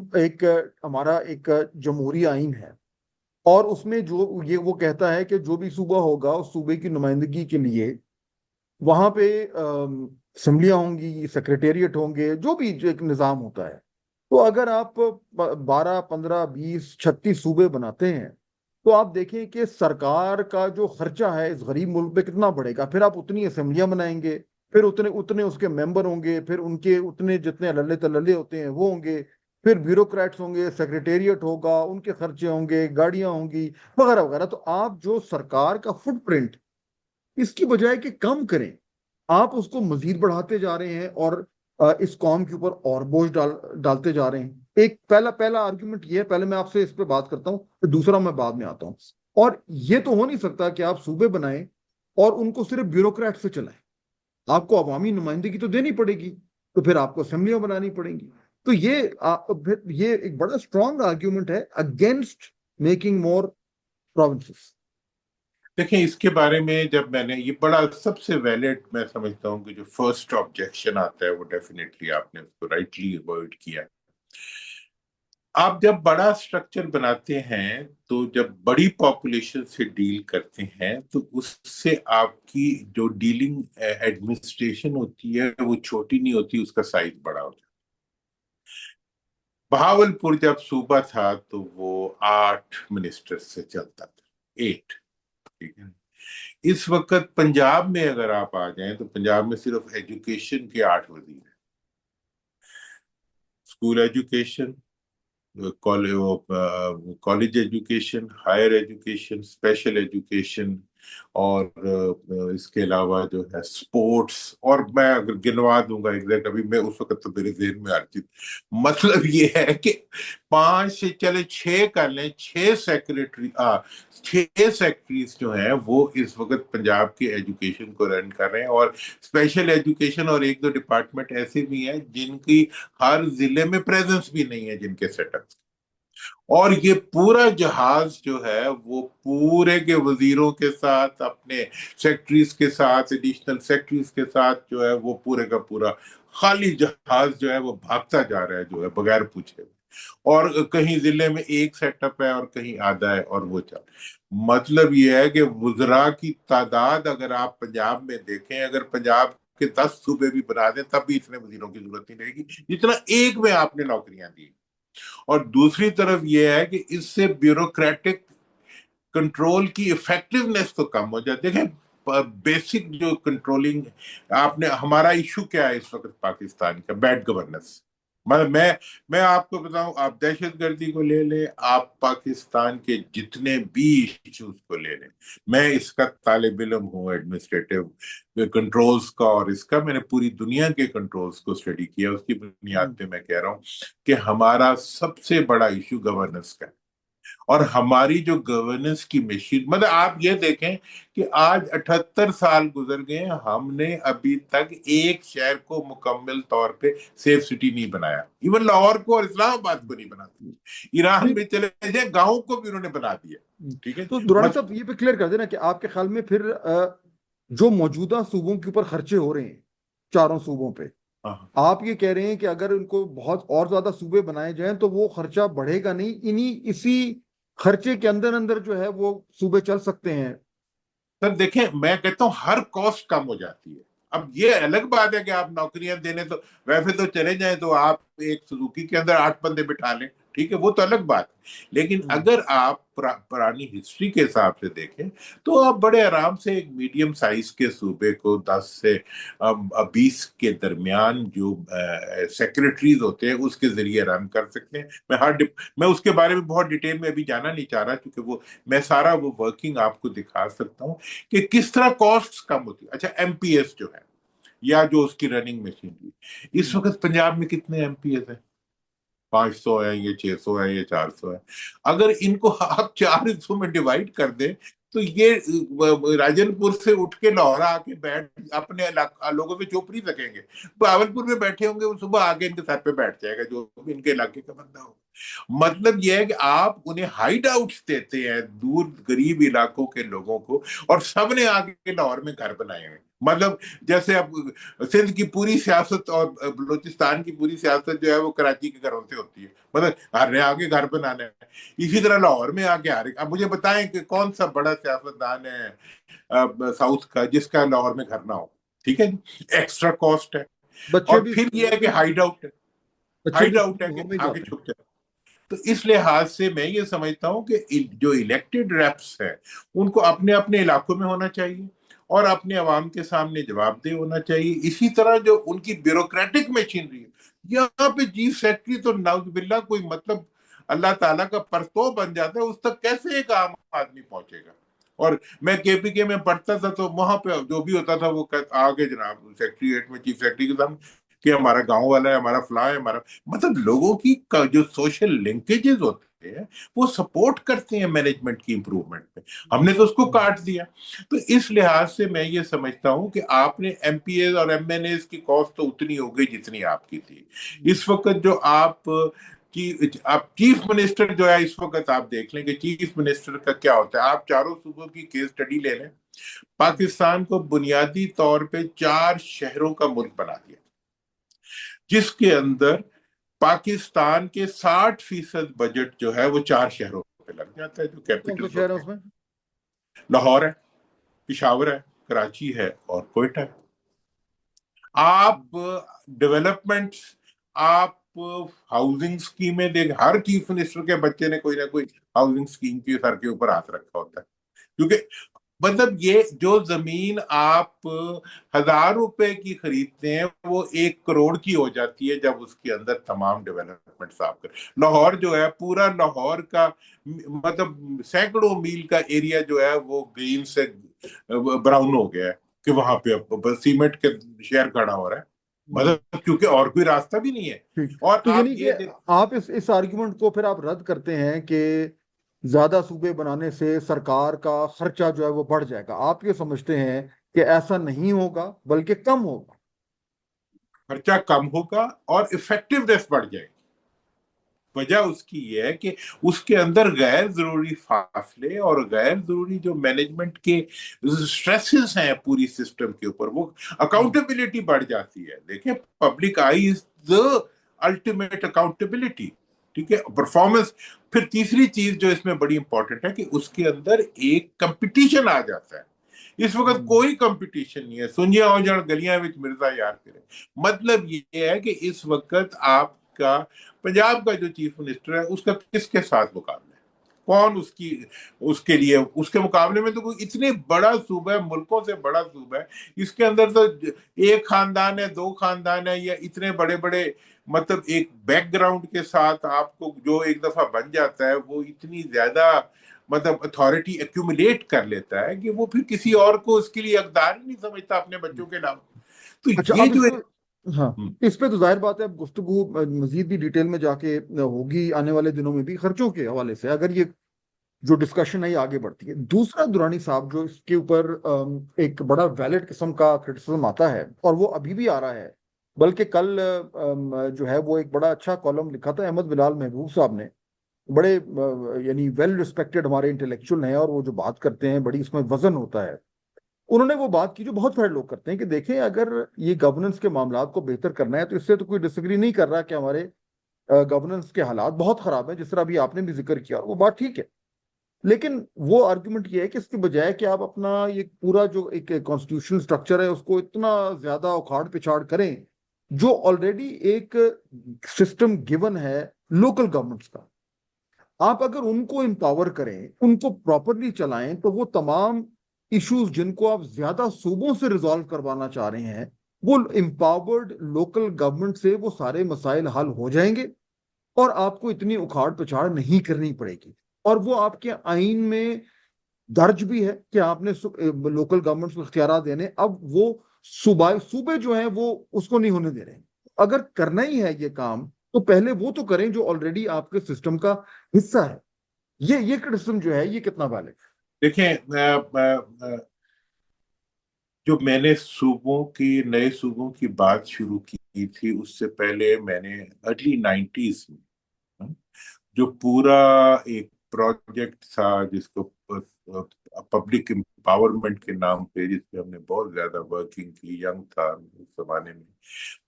ہمارا ایک جمہوری آئین ہے، اور اس میں وہ کہتا ہے کہ جو بھی صوبہ ہوگا اس صوبے کی نمائندگی کے لیے وہاں پہ اسمبلیاں ہوں گی، سیکریٹریٹ ہوں گے، جو بھی ایک نظام ہوتا ہے. تو اگر آپ 12 15 20 36 صوبے بناتے ہیں تو آپ دیکھیں کہ سرکار کا جو خرچہ ہے اس غریب ملک پہ کتنا بڑھے گا. پھر آپ اتنی اسمبلیاں بنائیں گے، پھر اتنے اس کے ممبر ہوں گے، پھر ان کے اتنے جتنے للے تللے ہوتے ہیں وہ ہوں گے، پھر بیوروکریٹس ہوں گے، سیکریٹریٹ ہوگا، ان کے خرچے ہوں گے، گاڑیاں ہوں گی، وغیرہ وغیرہ. تو آپ جو سرکار کا فٹ پرنٹ، اس کی بجائے کہ کم کریں، آپ اس کو مزید بڑھاتے جا رہے ہیں اور اس قوم کے اوپر اور بوجھ ڈالتے جا رہے ہیں. ایک پہلا آرگیومنٹ یہ ہے. پہلے میں آپ سے اس پہ بات کرتا ہوں، پھر دوسرا میں بعد میں آتا ہوں. اور یہ تو ہو نہیں سکتا کہ آپ صوبے بنائیں اور ان کو صرف بیوروکریٹ سے چلائیں. آپ کو عوامی نمائندگی تو دینی پڑے گی، تو پھر آپ کو اسمبلیاں بنانی پڑیں گی. تو یہ ایک بڑا اسٹرانگ آرگیومنٹ ہے اگینسٹ میکنگ مور پروونسز. دیکھیں، اس کے بارے میں جب میں نے یہ بڑا سب سے ویلڈ میں سمجھتا ہوں کہ جو فرسٹ آبجیکشن آتا ہے وہ ڈیفینیٹلی آپ نے اس کو رائٹلی اوائڈ کیا. آپ جب بڑا سٹرکچر بناتے ہیں تو جب بڑی پاپولیشن سے ڈیل کرتے ہیں تو اس سے آپ کی جو ڈیلنگ ایڈمنسٹریشن ہوتی ہے وہ چھوٹی نہیں ہوتی، اس کا سائز بڑا ہوتا ہے. بہاولپور جب صوبہ تھا تو وہ 8 منسٹر سے چلتا تھا، 8. ٹھیک ہے. اس وقت پنجاب میں اگر آپ آ جائیں تو پنجاب میں صرف ایجوکیشن کے 8 وزیر ہیں. School education, college education, higher education, special education, اور اس کے علاوہ جو ہے سپورٹس. اور میں اگر گنوا دوں گا ایگزیکٹ، ابھی میں اس وقت تو میرے ذہن میں آ رہی تھی. مطلب یہ ہے کہ 5 سے چلے 6 کر لیں، 6 سیکٹریز جو ہیں وہ اس وقت پنجاب کی ایجوکیشن کو رن کر رہے ہیں. اور اسپیشل ایجوکیشن اور 1-2 ڈپارٹمنٹ ایسے بھی ہیں جن کی ہر ضلع میں پریزنس بھی نہیں ہے، جن کے سیٹ اپ. اور یہ پورا جہاز جو ہے وہ پورے کے وزیروں کے ساتھ، اپنے سیکٹریز کے ساتھ، ایڈیشنل سیکٹریز کے ساتھ جو ہے وہ پورے کا پورا خالی جہاز جو ہے وہ بھاگتا جا رہا ہے جو ہے بغیر پوچھے. اور کہیں ضلع میں ایک سیٹ اپ ہے اور کہیں آدھا ہے اور وہ چل. مطلب یہ ہے کہ وزراء کی تعداد اگر آپ پنجاب میں دیکھیں، اگر پنجاب کے 10 صوبے بھی بنا دیں تب بھی اتنے وزیروں کی ضرورت نہیں رہے گی جتنا ایک میں آپ نے نوکریاں دی. اور دوسری طرف یہ ہے کہ اس سے بیوروکریٹک کنٹرول کی افیکٹونیس تو کم ہو جاتی ہے. بیسک جو کنٹرولنگ آپ نے، ہمارا ایشو کیا ہے اس وقت پاکستان کا؟ Bad governance. مطلب میں آپ کو بتاؤں، آپ دہشت گردی کو لے لیں، آپ پاکستان کے جتنے بھی ایشوز کو لے لیں. میں اس کا طالب علم ہوں ایڈمنسٹریٹو کنٹرولز کا، اور اس کا میں نے پوری دنیا کے کنٹرولز کو اسٹڈی کیا. اس کی بنیاد پہ میں کہہ رہا ہوں کہ ہمارا سب سے بڑا ایشو گورننس کا ہے. اور ہماری جو گورننس کی مشین، مطلب آپ یہ دیکھیں کہ آج 78 سال گزر گئے، ہم نے ابھی تک ایک شہر کو مکمل طور پہ سیف سٹی نہیں بنایا. ایون لاہور کو اور اسلام آباد کو نہیں بناتے. ایران میں چلے جائیں، گاؤں کو بھی انہوں نے بنا دیا. ٹھیک ہے. تو دورانی صاحب یہ پہ کلیئر کر دینا کہ آپ کے خیال میں پھر جو موجودہ صوبوں کے اوپر خرچے ہو رہے ہیں 4 صوبوں پہ، हाँ। آپ یہ کہہ رہے ہیں کہ اگر ان کو بہت اور زیادہ صوبے بنائے جائیں تو وہ خرچہ بڑھے گا نہیں، اسی خرچے کے اندر اندر جو ہے وہ صوبے چل سکتے ہیں؟ سر دیکھیں، میں کہتا ہوں ہر کاسٹ کم ہو جاتی ہے. اب یہ الگ بات ہے کہ آپ نوکریاں دینے تو ویسے تو چلے جائیں تو آپ ایک سزوکی کے اندر 8 بندے بٹھا لیں، ٹھیک ہے، وہ تو الگ بات ہے. لیکن اگر آپ پرانی ہسٹری کے حساب سے دیکھیں تو آپ بڑے آرام سے ایک میڈیم سائز کے صوبے کو 10 سے 20 کے درمیان جو سیکرٹریز ہوتے ہیں اس کے ذریعے رن کر سکتے ہیں. میں اس کے بارے میں بہت ڈیٹیل میں ابھی جانا نہیں چاہ رہا، کیونکہ وہ میں سارا وہ ورکنگ آپ کو دکھا سکتا ہوں کہ کس طرح کاسٹ کم ہوتی ہے. اچھا، ایم پی ایس جو ہے یا جو اس کی رننگ مشینری، اس وقت پنجاب میں کتنے ایم پی ایس ہیں؟ 500 ہے، یہ 600 ہے، یہ 400 ہے. اگر ان کو آپ 4 حصوں میں ڈیوائڈ کر دیں تو یہ راجن پور سے اٹھ کے لاہور آ کے بیٹھ اپنے لوگوں سے چوپ نہیں سکیں گے. بہاولپور میں بیٹھے ہوں گے، وہ صبح آگے ان کے سر پہ بیٹھ جائے گا جو بھی ان کے علاقے کا بندہ ہوگا. مطلب یہ ہے کہ آپ انہیں ہائیڈ آؤٹس دیتے ہیں دور غریب علاقوں کے لوگوں کو، اور سب نے آگے لاہور میں گھر بنائے ہوئے. مطلب جیسے اب سندھ کی پوری سیاست اور بلوچستان کی پوری سیاست جو ہے وہ کراچی کے گھروں سے ہوتی ہے. مطلب ہر نے آگے گھر بنانا ہے. اسی طرح لاہور میں آگے آ رہے. اب مجھے بتائیں کہ کون سا بڑا سیاستدان ہے ساؤتھ کا جس کا لاہور میں گھر نہ ہو؟ ٹھیک ہے جی، ایکسٹرا کاسٹ ہے. بچے اور بھی پھر یہ ہے کہ ہائیڈ آؤٹ ہے. بچے ہائیڈ بھی آؤٹ ہے اسکول کہ لاہور میں ہی آگے جاتے ہیں. چھپ جائے. تو اس لحاظ سے میں یہ سمجھتا ہوں کہ جو الیکٹڈ ریپس ہیں ان کو اپنے اپنے علاقوں میں ہونا چاہیے اور اپنے عوام کے سامنے جواب دہ ہونا چاہیے. اسی طرح جو ان کی بیوروکریٹک مشینری ہے، یہاں پہ چیف سیکرٹری تو نعوذ باللہ کوئی مطلب اللہ تعالیٰ کا پرتو بن جاتا ہے، اس تک کیسے ایک عام آدمی پہنچے گا؟ اور میں کے پی کے میں پڑھتا تھا تو وہاں پہ جو بھی ہوتا تھا وہ آگے جناب سیکریٹریٹ میں چیف سیکرٹری کے سامنے کہ ہمارا گاؤں والا ہے، ہمارا فلاں ہے، ہمارا مطلب لوگوں کی جو سوشل لنکیجز ہوتے ہیں وہ سپورٹ کرتے ہیں مینجمنٹ کی امپروومنٹ میں. ہم نے تو اس کو کاٹ دیا. تو اس لحاظ سے میں یہ سمجھتا ہوں کہ آپ نے ایم پی ایز اور ایم این ایز کی کاسٹ تو اتنی ہو گئی جتنی آپ کی تھی. اس وقت جو آپ چیف منسٹر جو ہے، اس وقت آپ دیکھ لیں کہ چیف منسٹر کا کیا ہوتا ہے. آپ چاروں صوبوں کی کیس اسٹڈی لے لیں. پاکستان کو بنیادی طور پہ 4 شہروں کا ملک بنا دیا، جس کے اندر پاکستان کے 60% بجٹ جو ہے وہ 4 شہروں پہ لگ جاتا ہے جو کون سے کیپٹل شہر ہے ہوتے اس ہیں. میں؟ لاہور ہے، پشاور ہے، کراچی ہے اور کوئٹہ ہے. آپ ڈیولپمنٹ، آپ ہاؤسنگ اسکیمیں دیکھ، ہر چیف منسٹر کے بچے نے کوئی نہ کوئی ہاؤسنگ اسکیم کے سر کے اوپر ہاتھ رکھا ہوتا ہے. کیونکہ مطلب یہ جو زمین آپ 1,000 روپے کی خریدتے ہیں وہ 1 کروڑ کی ہو جاتی ہے جب اس کے اندر تمام ڈیولپمنٹ آپ کر. لاہور جو ہے، پورا لاہور کا مطلب سینکڑوں میل کا ایریا جو ہے وہ گرین سے براؤن ہو گیا ہے کہ وہاں پہ سیمنٹ کے شہر کھڑا ہو رہا ہے. مطلب کیونکہ اور کوئی راستہ بھی نہیں ہے. ٹھیک. اور تو آپ یعنی کہ یہ آپ اس آرگیومنٹ کو پھر آپ رد کرتے ہیں کہ زیادہ صوبے بنانے سے سرکار کا خرچہ جو ہے وہ بڑھ جائے گا. آپ یہ سمجھتے ہیں کہ ایسا نہیں ہوگا بلکہ کم ہوگا؟ خرچہ کم ہوگا اور افیکٹونیس بڑھ جائے گی. وجہ اس کی یہ ہے کہ اس کے اندر غیر ضروری فاصلے اور غیر ضروری جو مینجمنٹ کے سٹریسز ہیں پوری سسٹم کے اوپر، وہ اکاؤنٹیبلٹی بڑھ جاتی ہے. دیکھیں، public I is the ultimate accountability. ٹھیک ہے، پرفارمنس. پھر تیسری چیز جو اس میں بڑی امپورٹنٹ ہے کہ اس کے اندر ایک کمپٹیشن آ جاتا ہے. اس وقت کوئی کمپٹیشن نہیں ہے. سنجیا ہو جان گلیاں وچ مرزا یار کرے. مطلب یہ ہے کہ اس وقت آپ کا پنجاب کا جو چیف منسٹر ہے اس کا کس کے ساتھ مقابلہ ہے؟ کون اس کے لیے اس کے مقابلے میں تو کوئی اتنے بڑا صوبہ ہے، ملکوں سے بڑا صوبہ ہے. اس کے اندر تو ایک خاندان ہے، 2 خاندان ہے، یا اتنے بڑے بڑے مطلب ایک بیک گراؤنڈ کے ساتھ آپ کو جو ایک دفعہ بن جاتا ہے وہ اتنی زیادہ مطلب اتھارٹی ایکومولیٹ کر لیتا ہے کہ وہ پھر کسی اور کو اس کے لیے حقدار ہی نہیں سمجھتا اپنے بچوں کے علاوہ. تو اچھا، یہ اب جو اس پہ، ہاں، ہے اس پہ تو ظاہر بات ہے اب گفتگو مزید بھی ڈیٹیل میں جا کے ہوگی آنے والے دنوں میں بھی خرچوں کے حوالے سے، اگر یہ جو ڈسکشن ہے یہ آگے بڑھتی ہے. دوسرا درانی صاحب جو اس کے اوپر ایک بڑا ویلڈ قسم کا کرٹیسزم آتا ہے اور وہ ابھی بھی آ رہا ہے، بلکہ کل جو ہے وہ ایک بڑا اچھا کالم لکھا تھا احمد بلال محبوب صاحب نے. بڑے یعنی ویل ریسپیکٹڈ ہمارے انٹلیکچوئل ہیں اور وہ جو بات کرتے ہیں بڑی اس میں وزن ہوتا ہے. انہوں نے وہ بات کی جو بہت سارے لوگ کرتے ہیں کہ دیکھیں اگر یہ گورننس کے معاملات کو بہتر کرنا ہے تو اس سے تو کوئی ڈسگری نہیں کر رہا کہ ہمارے گورننس کے حالات بہت خراب ہیں، جس طرح ابھی آپ نے بھی ذکر کیا، وہ بات ٹھیک ہے، لیکن وہ آرگومنٹ یہ ہے کہ اس کے بجائے کہ آپ اپنا یہ پورا جو ایک کانسٹیٹیوشنل سٹرکچر ہے اس کو اتنا زیادہ اکھاڑ پچھاڑ کریں، جو آلریڈی ایک سسٹم گیون ہے لوکل گورنمنٹس کا، آپ اگر ان کو امپاور کریں، ان کو پراپرلی چلائیں، تو وہ تمام ایشوز جن کو آپ زیادہ صوبوں سے ریزالو کروانا چاہ رہے ہیں، وہ امپاورڈ لوکل گورنمنٹ سے وہ سارے مسائل حل ہو جائیں گے، اور آپ کو اتنی اکھاڑ پچھاڑ نہیں کرنی پڑے گی، اور وہ آپ کے آئین میں درج بھی ہے کہ آپ نے لوکل گورنمنٹس کو اختیارات دینے، اب وہ صوبے جو ہیں وہ اس کو نہیں ہونے دے رہے ہیں۔ اگر کرنا ہی ہے یہ کام تو پہلے وہ تو کریں جو آلریڈی آپ کے سسٹم کا حصہ ہے۔ یہ کرٹیسزم جو ہے یہ کتنا ویلڈ ہے؟ دیکھیں، جو میں نے نئے صوبوں کی بات شروع کی تھی، اس سے پہلے میں نے ارلی 90s میں جو پورا ایک پروجیکٹ تھا جس کو پبلک امپاورمنٹ کے نام پہ، جس پہ ہم نے بہت زیادہ ورکنگ کی، ینگ تھا اس زمانے میں،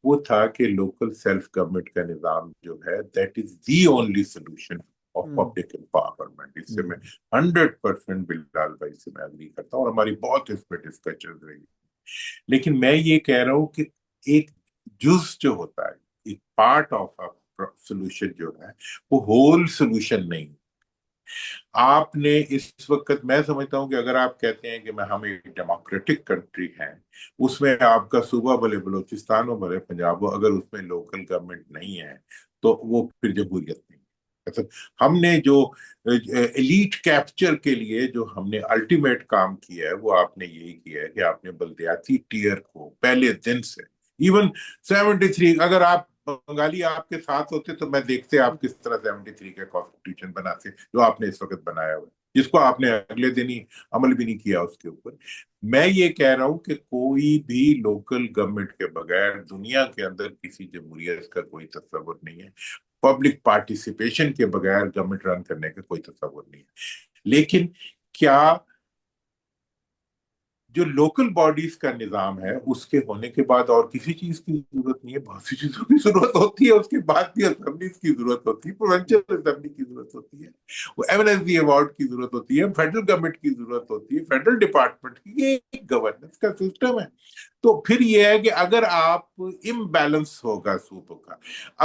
وہ تھا کہ لوکل سیلف گورنمنٹ کا نظام جو ہے that is the only solution of public empowerment. اس سے میں 100% بلال بھائی سے میں اگری کرتا ہوں، اور ہماری بہت اس پہ ڈسکشن رہی، لیکن میں یہ کہہ رہا ہوں کہ ایک جز جو ہوتا ہے، ایک پارٹ آف سولوشن جو ہے، وہ ہول سولوشن نہیں۔ آپ نے اس وقت، میں سمجھتا ہوں کہ اگر آپ کہتے ہیں کہ ہم ایک ڈیموکریٹک کنٹری ہیں، اس میں آپ کا صوبہ بھلے بلوچستان ہو بھلے پنجاب ہو، اگر اس میں لوکل گورنمنٹ نہیں ہے تو وہ پھر جمہوریت نہیں۔ مطلب ہم نے جو ایلیٹ کیپچر کے لیے جو ہم نے الٹیمیٹ کام کیا ہے، وہ آپ نے یہی کیا ہے کہ آپ نے بلدیاتی ٹیئر کو پہلے دن سے، ایون 73، اگر آپ بنگالی آپ کے ساتھ ہوتے تو میں دیکھتے آپ کس طرح 73 کا کانسٹیٹیوشن بناتے، جو آپ نے اس وقت بنایا ہوا ہے، جس کو آپ نے اگلے دن ہی عمل بھی نہیں کیا اس کے اوپر۔ میں یہ کہہ رہا ہوں کہ کوئی بھی لوکل گورنمنٹ کے بغیر دنیا کے اندر کسی جمہوریت کا کوئی تصور نہیں ہے، پبلک پارٹیسپیشن کے بغیر گورنمنٹ رن کرنے کا کوئی تصور نہیں ہے۔ لیکن کیا جو لوکل باڈیز کا نظام ہے، اس کے ہونے کے بعد اور کسی چیز کی ضرورت نہیں ہے، بہت سی چیزوں کی ضرورت ہوتی ہے، اس کے بعد بھی اسمبلیز کی ضرورت ہوتی ہے، پروونشل اسمبلی کی ضرورت ہوتی ہے، وہ ایمنسٹی ایوارڈ کی ضرورت ہوتی ہے، فیڈرل گورنمنٹ کی ضرورت ہوتی ہے، فیڈرل ڈپارٹمنٹ کی، یہ ایک گورننس کا سسٹم ہے۔ تو پھر یہ ہے کہ اگر آپ امبیلنس ہوگا صوبوں کا،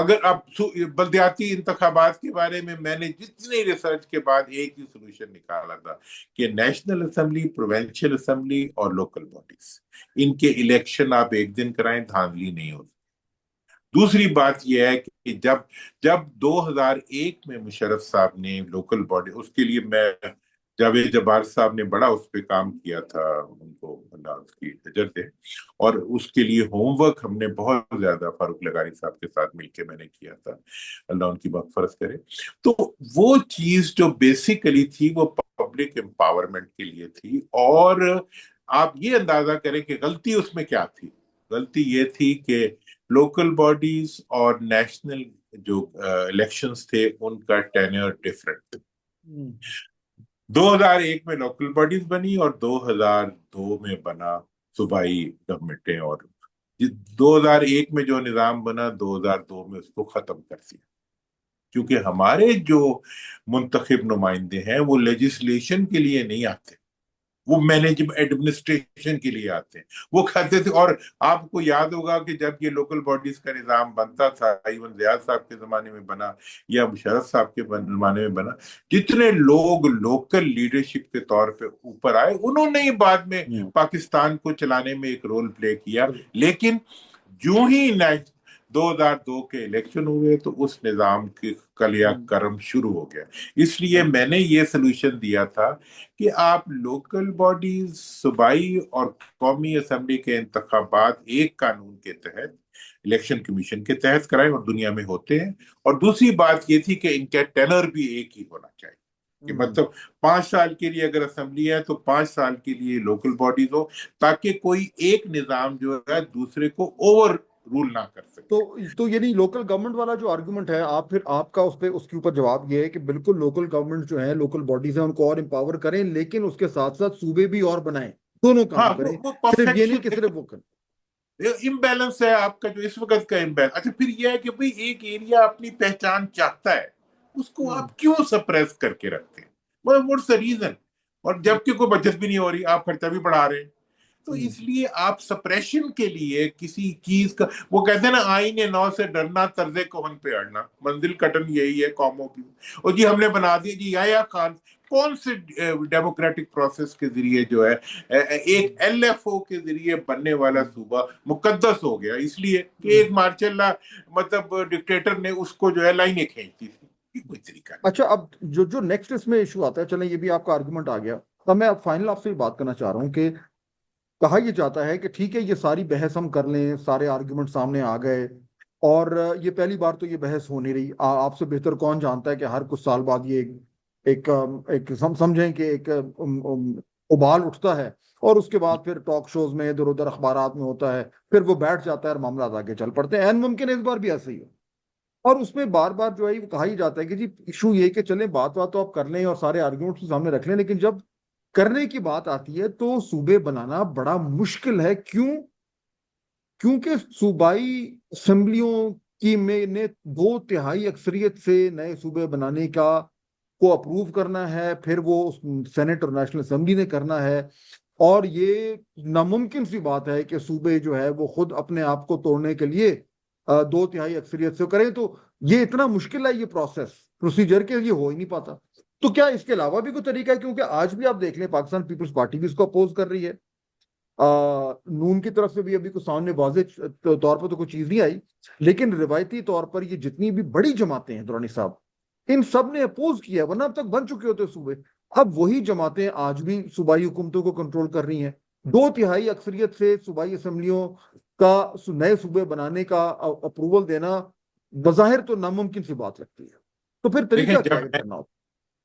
اگر آپ بلدیاتی انتخابات کے بارے میں نے جتنی ریسرچ کے بعد ایک ہی سولوشن نکالا تھا کہ نیشنل اسمبلی، پروونشل اسمبلی اور لوکل باڈیز، ان کے الیکشن آپ ایک دن کرائیں، دھاندلی نہیں ہوتی۔ دوسری بات یہ ہے کہ جب 2001 میں مشرف صاحب نے لوکل باڈی، اس کے لیے میں، جاوید جبار صاحب نے بڑا اس پہ کام کیا تھا، ان کو اللہ اس کی اجر دے، اور اس کے لیے ہوم ورک ہم نے بہت زیادہ فاروق لغاری صاحب کے ساتھ مل کے میں نے کیا تھا، اللہ ان کی مغفرت کرے۔ تو وہ چیز جو بیسیکلی تھی وہ پبلک امپاورمنٹ کے لیے تھی، اور آپ یہ اندازہ کریں کہ غلطی اس میں کیا تھی۔ غلطی یہ تھی کہ لوکل باڈیز اور نیشنل جو الیکشنز تھے ان کا ٹینیور ڈیفرنٹ تھا۔ 2001 میں لوکل باڈیز بنی اور 2002 میں بنا صوبائی گورنمنٹیں، اور 2001 میں جو نظام بنا 2002 میں اس کو ختم کر دیا، کیونکہ ہمارے جو منتخب نمائندے ہیں وہ لیجسلیشن کے لیے نہیں آتے، وہ مینجمنٹ ایڈمنسٹریشن کے لیے آتے ہیں۔ وہ کہتے تھے، اور آپ کو یاد ہوگا کہ جب یہ لوکل باڈیز کا نظام بنتا تھا، ایون زیاد صاحب کے زمانے میں بنا یا مشرف صاحب کے زمانے میں بنا، جتنے لوگ لوکل لیڈرشپ کے طور پہ اوپر آئے، انہوں نے ہی بعد میں پاکستان کو چلانے میں ایک رول پلے کیا۔ لیکن جو ہی 2002 کے الیکشن ہوئے تو اس نظام کی کلیا کرم شروع ہو گیا۔ اس لیے میں نے یہ سلوشن دیا تھا کہ آپ لوکل باڈیز، صوبائی اور قومی اسمبلی کے انتخابات ایک قانون کے تحت، الیکشن کمیشن کے تحت کرائیں، اور دنیا میں ہوتے ہیں۔ اور دوسری بات یہ تھی کہ ان کا ٹینر بھی ایک ہی ہونا چاہیے، کہ مطلب 5 سال کے لیے اگر اسمبلی ہے تو 5 سال کے لیے لوکل باڈیز ہو، تاکہ کوئی ایک نظام جو ہے دوسرے کو اوور رول نہ کر سکے۔ تو یعنی لوکل گورنمنٹ والا جو آرگومنٹ ہے، آپ کا اس کے اوپر جواب یہ ہے کہ بالکل لوکل گورنمنٹ جو ہیں، لوکل باڈیز ہیں، ان کو اور امپاور کریں، لیکن اس کے ساتھ ساتھ صوبے بھی اور بنائیں، दोनों हाँ, काम करें, वो सिर्फ ये नहीं परफेक्शन कि सिर्फ वो करें। इम्बैलेंस है आपका जो इस वक्त का इम्बैलेंस। अच्छा, फिर यह है कि भाई एक एरिया अपनी पहचान चाहता है, उसको हम्म, आप क्यों सप्रेस करके रखते हैं? What's the reason? और जबकि कोई बचत भी नहीं हो रही, आप खर्चा भी बढ़ा रहे हैं। तो हम्म, इसलिए आप सप्रेशन के लिए किसी चीज का, वो कहते हैं ना, आईने नौ से डरना, तर्जे कोहन पे अड़ना, मंजिल कटन यही है कौमों की। और जी हमने बना दिया जी याया खान, कौन से डेमोक्रेटिक प्रोसेस के जरिए जो है एक एलएफओ के जरिए बनने वाला हम्म। सूबा मुकद्दस हो गया, इसलिए कि एक मार्शल मतलब डिक्टेटर ने उसको जो है लाइनें खींची थी। ये कोई तरीका नहीं। अच्छा, अब जो जो नेक्स्ट इसमें इशू आता है, चलें ये भी आपका आर्गुमेंट आ गया। अब मैं अब फाइनल आपसे ये बात करना चाह रहा हूँ कि कहा यह जाता है कि ठीक है, ये सारी बहस हम कर लें, सारे आर्गुमेंट सामने आ गए, और ये पहली बार तो ये बहस हो नहीं रही। आपसे बेहतर कौन जानता है कि हर कुछ साल बाद ये एक समझें कि एक उबाल उठता है, और उसके बाद फिर टॉक शोज में, इधर उधर अखबारात में होता है, फिर वो बैठ जाता है और मामला आगे चल पड़ते हैं। एन मुमकिन है इस बार भी ऐसे ही हो। और उसमें बार बार जो है वो कहा ही जाता है कि जी इशू ये कि चलें, बात बात तो आप कर लें और सारे आर्ग्यूमेंट्स सामने रख लें, लेकिन जब करने की बात आती है तो सूबे बनाना बड़ा मुश्किल है। क्यों? क्योंकि सूबाई असेंबलियों की में ने 2/3 अक्सरियत से नए सूबे बनाने का को अप्रूव करना है, फिर वो सेनेट और नेशनल असेंबली ने करना है। और ये नामुमकिन सी बात है कि सूबे जो है वो खुद अपने आप को तोड़ने के लिए 2/3 अक्सरियत से करें। तो ये इतना मुश्किल है, ये प्रोसेस प्रोसीजर के लिए हो ही नहीं पाता। तो क्या इसके अलावा भी कोई तरीका है? क्योंकि आज भी आप देख लें, पाकिस्तान पीपल्स पार्टी भी इसको अपोज कर रही है, नून की तरफ से भी अभी कुछ सामने वाजे तौर पर तो कोई चीज नहीं आई, लेकिन रिवायती तौर पर ये जितनी भी बड़ी जमातें हैं दुरानी साहब, इन सब ने अपोज किया है, वरना अब तक बन चुके होते सूबे। अब वही जमातें आज भी सूबाई हुकूमतों को कंट्रोल कर रही हैं। 2/3 अक्सरियत से सूबाई असम्बलियों का नए सूबे बनाने का अप्रूवल देना बज़ाहिर तो नामुमकिन सी बात लगती है। तो फिर देखें, तरीका क्या है करना होता?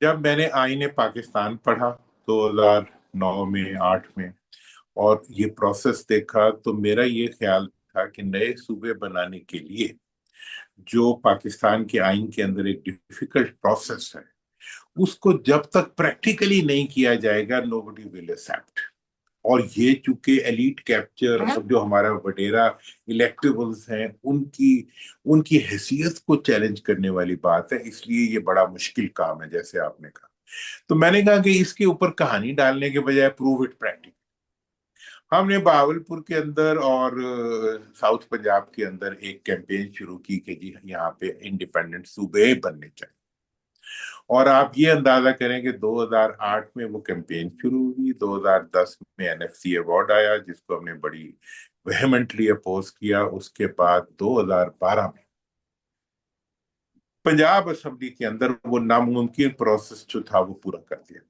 जब मैंने आईने पाकिस्तान पढ़ा 2009 में 8 में, और ये प्रोसेस देखा, तो मेरा ये ख्याल था कि नए सूबे बनाने के लिए जो पाकिस्तान के आइन के अंदर एक डिफिकल्ट प्रोसेस है, उसको जब तक प्रैक्टिकली नहीं किया जाएगा, नोबडी विल एक्सेप्ट। और ये चूंकि एलीट कैप्चर, अब जो हमारा वडेरा इलेक्टेबल्स हैं, उनकी उनकी हैसियत को चैलेंज करने वाली बात है, इसलिए ये बड़ा मुश्किल काम है, जैसे आपने कहा। तो मैंने कहा कि इसके ऊपर कहानी डालने के बजाय प्रूव इट प्रैक्टिकल। हमने बहावलपुर के अंदर और साउथ पंजाब के अंदर एक कैंपेन शुरू की कि जी यहाँ पे इंडिपेंडेंट सूबे बनने चाहिए। और आप ये अंदाजा करें कि 2008 में वो कैंपेन शुरू हुई, 2010 में एनएफसी अवार्ड आया जिसको हमने बड़ी वेहेमेंटली अपोज किया। उसके बाद 2012 में पंजाब असेंबली के अंदर वो नामुमकिन प्रोसेस जो था वो पूरा कर दिया,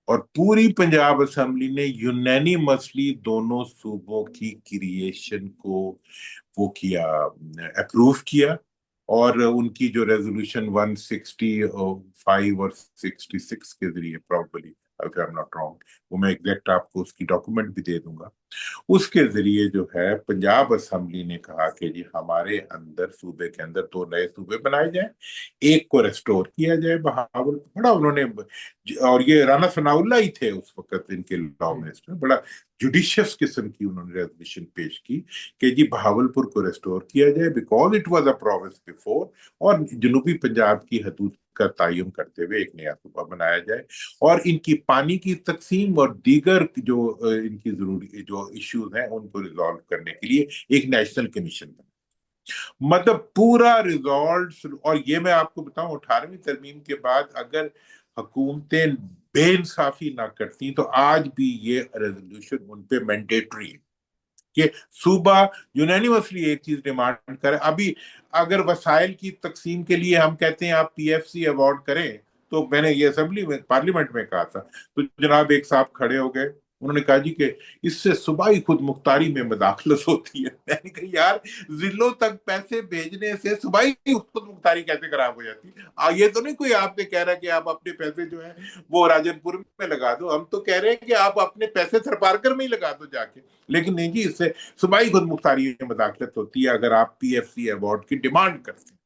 और पूरी पंजाब असेंबली ने यूनानिमसली दोनों सूबों की क्रिएशन को वो किया, अप्रूव किया। और उनकी जो रेजोल्यूशन 165 और 66 के जरिए, प्रॉब्लली अगर आई एम नॉट रॉन्ग, वो मैं एग्जैक्ट आपको उसकी डॉक्यूमेंट भी दे दूंगा, उसके जरिए जो है पंजाब असेंबली ने कहा कि जी हमारे अंदर सूबे के अंदर 2 नए सूबे बनाए जाए, एक को रेस्टोर किया जाए बहावल। बड़ा उन्होंने, और ये राना सनाउल्ला ही थे उस वक्त इनके लॉ जी। मिनिस्टर, बड़ा जुडिशियस किस्म की उन्होंने रेजोल्यूशन पेश की कि जी बहावलपुर को रेस्टोर किया जाए because it was a province before, और जनूबी पंजाब की हदूद का तयन करते हुए एक नया सूबा बनाया जाए, और इनकी पानी की तकसीम और दीगर जो इनकी जरूरी जो इश्यूज हैं उनको रिजॉल्व करने के लिए एक नेशनल कमीशन बना। मतलब पूरा रिजॉल्व। और ये मैं आपको बताऊं, 18वीं तरमीम के बाद अगर हुकूमतें बेइंसाफी ना करती तो आज भी ये रेजोल्यूशन उन पे मैंडेटरी है कि सूबा यूनानिमसली एक चीज डिमांड करे। अभी अगर वसाइल की तकसीम के लिए हम कहते हैं आप पीएफसी अवार्ड करें, तो मैंने ये असेंबली में पार्लियामेंट में कहा था, तो जनाब एक साहब खड़े हो गए, उन्होंने कहा जी कि इससे सूबाई खुद मुख्तारी में मदाखलत होती है। मैंने कहा यार, जिलों तक पैसे भेजने से सूबाई खुद मुख्तारी कैसे खराब हो जाती है? ये तो नहीं कोई आपसे कह रहा है कि आप अपने पैसे जो है वो राजनपुर में लगा दो, हम तो कह रहे हैं कि आप अपने पैसे थरपारकर में ही लगा दो जाके। लेकिन नहीं जी, इससे सूबाई खुद मुख्तारी में मदाखलत होती है अगर आप पीएफसी अवार्ड की डिमांड करते हैं।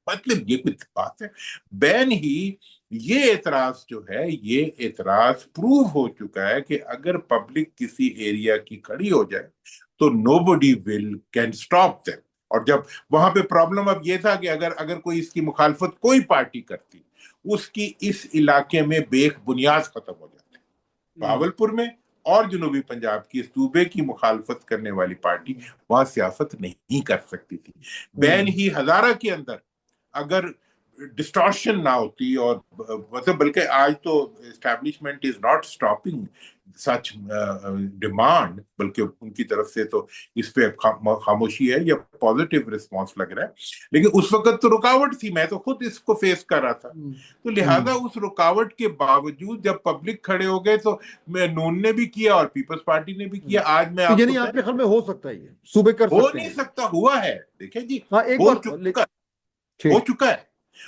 मतलब ये कुछ बात है। बैन ही, ये एतराज जो है, ये एतराज प्रूव हो चुका है कि अगर पब्लिक किसी एरिया की खड़ी हो जाए तो nobody will can stop them. और जब वहां पे प्रॉब्लम अब ये था कि अगर अगर कोई इसकी मुखालफत कोई पार्टी करती, उसकी इस इलाके में बेख बुनियाद खत्म हो जाती। भावलपुर में और जनूबी पंजाब की सूबे की मुखालफत करने वाली पार्टी वहां सियासत नहीं कर सकती थी। बैन ही हजारा के अंदर अगर डिस्टॉर्शन ना होती, और मतलब बल्कि आज तो establishment is not stopping such demand, बल्कि उनकी तरफ से तो इस पे खामोशी है या पॉजिटिव रिस्पांस लग रहा है। लेकिन उस वक्त तो रुकावट थी, मैं तो खुद इसको फेस कर रहा था। तो लिहाजा उस रुकावट के बावजूद जब पब्लिक खड़े हो गए तो मैं, नून ने भी किया और पीपल्स पार्टी ने भी किया। आज मैं तो आपको यानी आपके ख्याल में हो सकता है ये सूबे कर हो सकते नहीं हैं? सकता, हुआ है, देखिए जी, हाँ एक हो बार चुका हो ठीक। चुका है।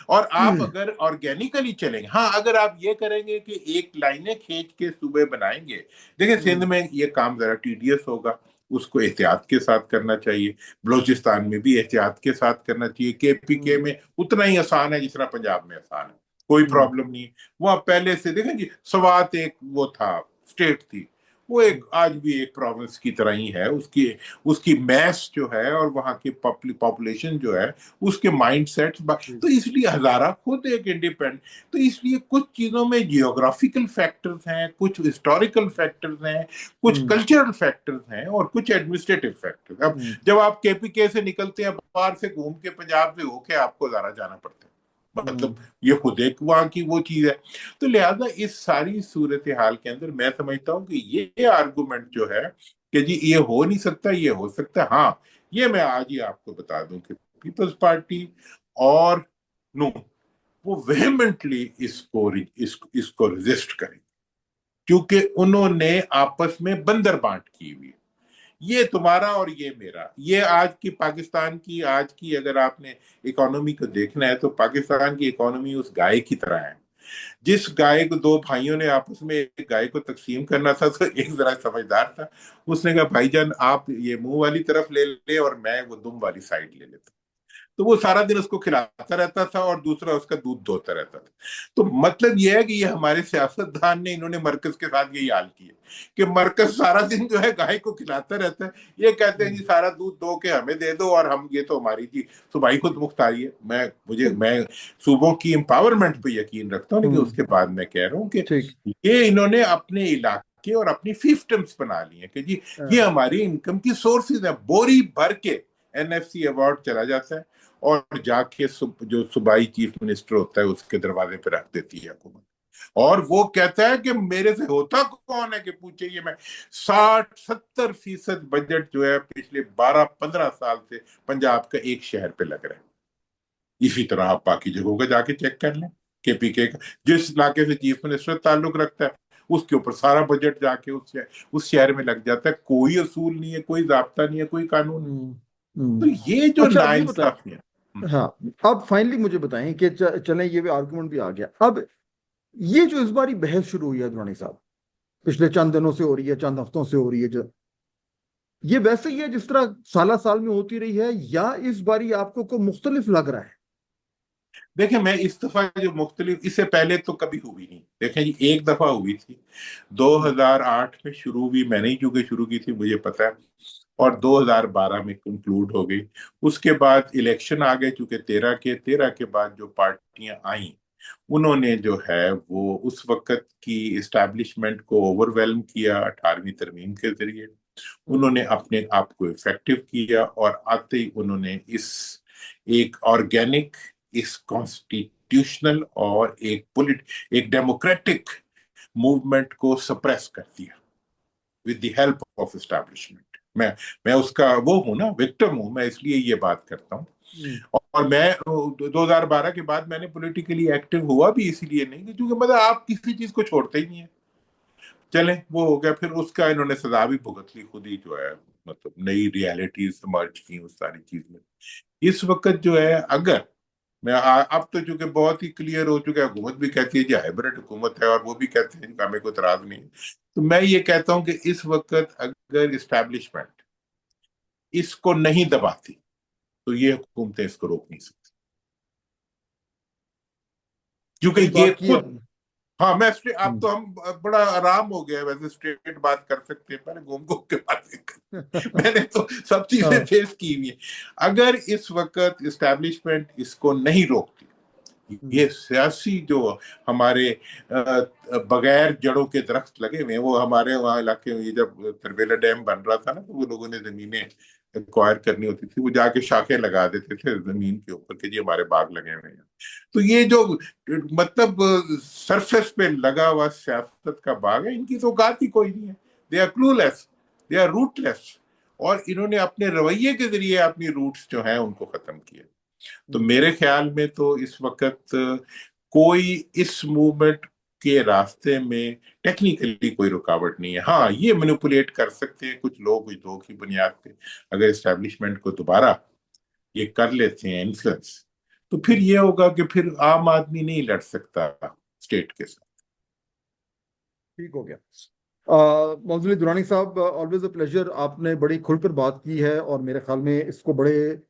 और आप अगर ऑर्गेनिकली चलेंगे, हाँ, अगर आप ये करेंगे कि एक लाइनें खींच के सूबे बनाएंगे, देखिए सिंध में ये काम जरा टीडियस होगा, उसको एहतियात के साथ करना चाहिए। बलूचिस्तान में भी एहतियात के साथ करना चाहिए। केपीके में उतना ही आसान है जितना पंजाब में आसान है, कोई प्रॉब्लम नहीं। वहां पहले से देखें जी, स्वात एक वो था, स्टेट थी, वो एक आज भी एक प्रोविंस की तरह ही है। उसकी उसकी मैस जो है और वहां की पॉपुलेशन जो है, उसके माइंड सेट, तो इसलिए हजारा खुद एक इंडिपेंडेंट। तो इसलिए कुछ चीजों में जियोग्राफिकल फैक्टर्स हैं, कुछ हिस्टोरिकल फैक्टर्स हैं, कुछ कल्चरल फैक्टर्स हैं, और कुछ एडमिनिस्ट्रेटिव फैक्टर्स। अब जब आप केपीके से निकलते हैं, बाहर से घूम के पंजाब से होके आपको ज्यादा जाना पड़ता है, मतलब ये खुद एक वहां की वो चीज है। तो लिहाजा इस सारी सूरत हाल के अंदर मैं समझता हूं कि ये आर्गुमेंट जो है कि जी ये हो नहीं सकता, ये हो सकता है, हाँ, ये मैं आज ही आपको बता दूं कि पीपल्स पार्टी और नो, वो वेहेमेंटली इसको रेजिस्ट करेंगे, क्योंकि उन्होंने आपस में बंदर बांट की हुई है। ये तुम्हारा और ये मेरा, ये आज की पाकिस्तान की, आज की अगर आपने इकोनॉमी को देखना है तो पाकिस्तान की इकोनॉमी उस गाय की तरह है। जिस गाय को दो भाइयों ने आपस में एक गाय को तकसीम करना था, तो एक जरा समझदार था, उसने कहा भाईजान आप ये मुंह वाली तरफ ले ले और मैं वो दुम वाली साइड ले लेता। तो वो सारा दिन उसको खिलाता रहता था और दूसरा उसका दूध धोता रहता था। तो मतलब ये है कि ये हमारे सियासतदान ने, इन्होंने मरकज के साथ यही हाल किया कि मरकज सारा दिन जो है गाय को खिलाता रहता है। ये कहते हैं जी सारा दूध धो के हमें दे दो और हम, ये तो हमारी जी सूबाई खुद मुख्तारी है। मैं सूबों की एम्पावरमेंट पे यकीन रखता हूँ, लेकिन उसके बाद मैं कह रहा हूँ कि ये इन्होंने अपने इलाके और अपनी फिफ्टम्स बना ली है कि जी ये हमारी इनकम की सोर्सेज है। बोरी भर के एनएफसी अवार्ड चला जाता है और जाके जो सूबाई चीफ मिनिस्टर होता है उसके दरवाजे पे रख देती है हुकूमत। और वो कहता है कि मेरे से होता कौन है कि पूछे। ये मैं 60-70% बजट जो है पिछले 12-15 साल से पंजाब का एक शहर पे लग रहा है। इसी तरह आप बाकी जगहों का जाके चेक कर लें। केपीके का जिस इलाके से चीफ मिनिस्टर ताल्लुक रखता है उसके ऊपर सारा बजट जाके उस शहर में लग जाता है। कोई असूल नहीं है, कोई जाब्ता नहीं है, कोई कानून नहीं। तो ये जो अच्छा अब ये बताएं, नाइंसाफी है। हाँ अब फाइनली मुझे बताएं कि चलें, ये भी आर्गुमेंट भी आ गया अब। ये जो इस बारी बहस शुरू हुई है दुरानी साहब, पिछले चंद दिनों से हो रही है, चंद हफ्तों से हो रही है, जो ये वैसे ही है जिस तरह साल साल में होती रही है, या इस बारी आपको को मुख्तलिफ लग रहा है? देखिए मैं इस दफा जो मुख्तलिफ, इससे पहले तो कभी हुई नहीं। देखें जी, एक दफा हुई थी 2008 में, शुरू हुई, मैंने ही चूंकि शुरू की थी मुझे पता है, और 2012 में कंक्लूड हो गई। उसके बाद इलेक्शन आ गए, चूंकि 13 के बाद जो पार्टियां आई उन्होंने जो है वो उस वक्त की इस्टेब्लिशमेंट को ओवरवेलम किया 18वीं तरमीम के जरिए। उन्होंने अपने आप को इफेक्टिव किया और आते ही उन्होंने इस एक ऑर्गेनिक, इस कॉन्स्टिट्यूशनल और एक डेमोक्रेटिक मूवमेंट को सप्रेस कर दिया with the help of establishment. मैं उसका वो हूं ना, विक्टिम हूं मैं, इसलिए ये बात करता हूँ। और मैं 2012 के बाद मैंने पॉलिटिकली एक्टिव हुआ भी इसीलिए नहीं कि क्योंकि मतलब आप किसी चीज को छोड़ते ही नहीं है। चले वो हो गया, फिर उसका इन्होंने सजा भी भुगत ली खुद ही जो है, मतलब नई रियलिटीज मर्ज की उस सारी चीज में। इस वक्त जो है, अगर अब तो चूंकि बहुत ही क्लियर हो चुका है, हुकूमत भी कहती है जी हाइब्रिड हुकूमत है और वो भी कहते हैं कि हमें कोई इतराज नहीं है। तो मैं ये कहता हूं कि इस वक्त अगर इस्टेब्लिशमेंट इसको नहीं दबाती तो ये हुकूमतें इसको रोक नहीं सकती। क्योंकि सही ये बात की खुद, आपने। हाँ अब तो हम बड़ा आराम हो गया है, वैसे स्ट्रेट बात कर सकते हैं, पहले घूम घूम के बातें कर मैंने तो सब चीजें हाँ। फेस की हुई है। अगर इस वक्त इस्टेब्लिशमेंट इसको नहीं रोकती, ये सियासी जो हमारे बगैर जड़ों के दरख्त लगे हुए हैं, वो हमारे वहाँ इलाके में, ये जब तरबेला डैम बन रहा था ना, तो वो लोगों ने जमीनें एक्वायर करनी होती थी, वो जाके शाखें लगा देते थे जमीन के ऊपर कि जी हमारे बाग लगे हुए हैं। तो ये जो मतलब सरफेस पे लगा हुआ सियासत का बाग है, इनकी तो औकात ही कोई नहीं है। They are clueless, they are rootless, और इन्होंने अपने रवैये के जरिए अपनी रूट्स जो हैं उनको खत्म किया। तो मेरे ख्याल में तो इस वक्त कोई इस मूवमेंट के रास्ते में टेक्निकली कोई रुकावट नहीं है। हाँ, ये मैनिपुलेट कर सकते हैं कुछ लोग कुछ लोग की बुनियाद पे, अगर एस्टेब्लिशमेंट को दोबारा ये कर लेते हैं इन्फ्लुएंस, तो फिर ये होगा कि फिर आम आदमी नहीं लड़ सकता स्टेट के साथ। ठीक हो गया। मौजूद दुरानी साहब, ऑलवेज अ प्लेजर। आपने बड़ी खुलकर बात की है और मेरे ख्याल में इसको बड़े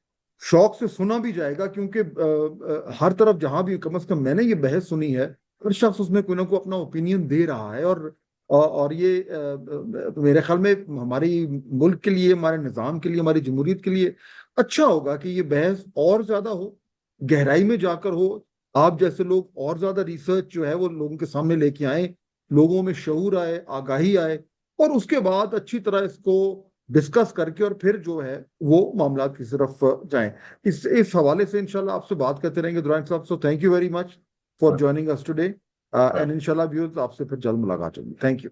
शौक से सुना भी जाएगा, क्योंकि हर तरफ जहां भी कम से कम मैंने ये बहस सुनी है, हर शख्स उसमें कोई ना कोई अपना ओपिनियन दे रहा है। और ये मेरे ख्याल में हमारी मुल्क के लिए, हमारे निज़ाम के लिए, हमारी जमहूरियत के लिए अच्छा होगा कि ये बहस और ज्यादा हो, गहराई में जाकर हो। आप जैसे लोग और ज्यादा रिसर्च जो है वो लोगों के सामने लेके आए, लोगों में शऊर आए, आगाही आए, और उसके बाद अच्छी तरह इसको डिस्कस करके और फिर जो है वो मामला की तरफ जाएं। इस हवाले से इंशाल्लाह आपसे बात करते रहेंगे दुरान साहब। So thank you very much for हाँ, ज्वाइनिंग अस टुडे, हाँ। एंड इंशाल्लाह व्यूअर्स, आपसे फिर जल्द मुलाकात होगी। Thank you.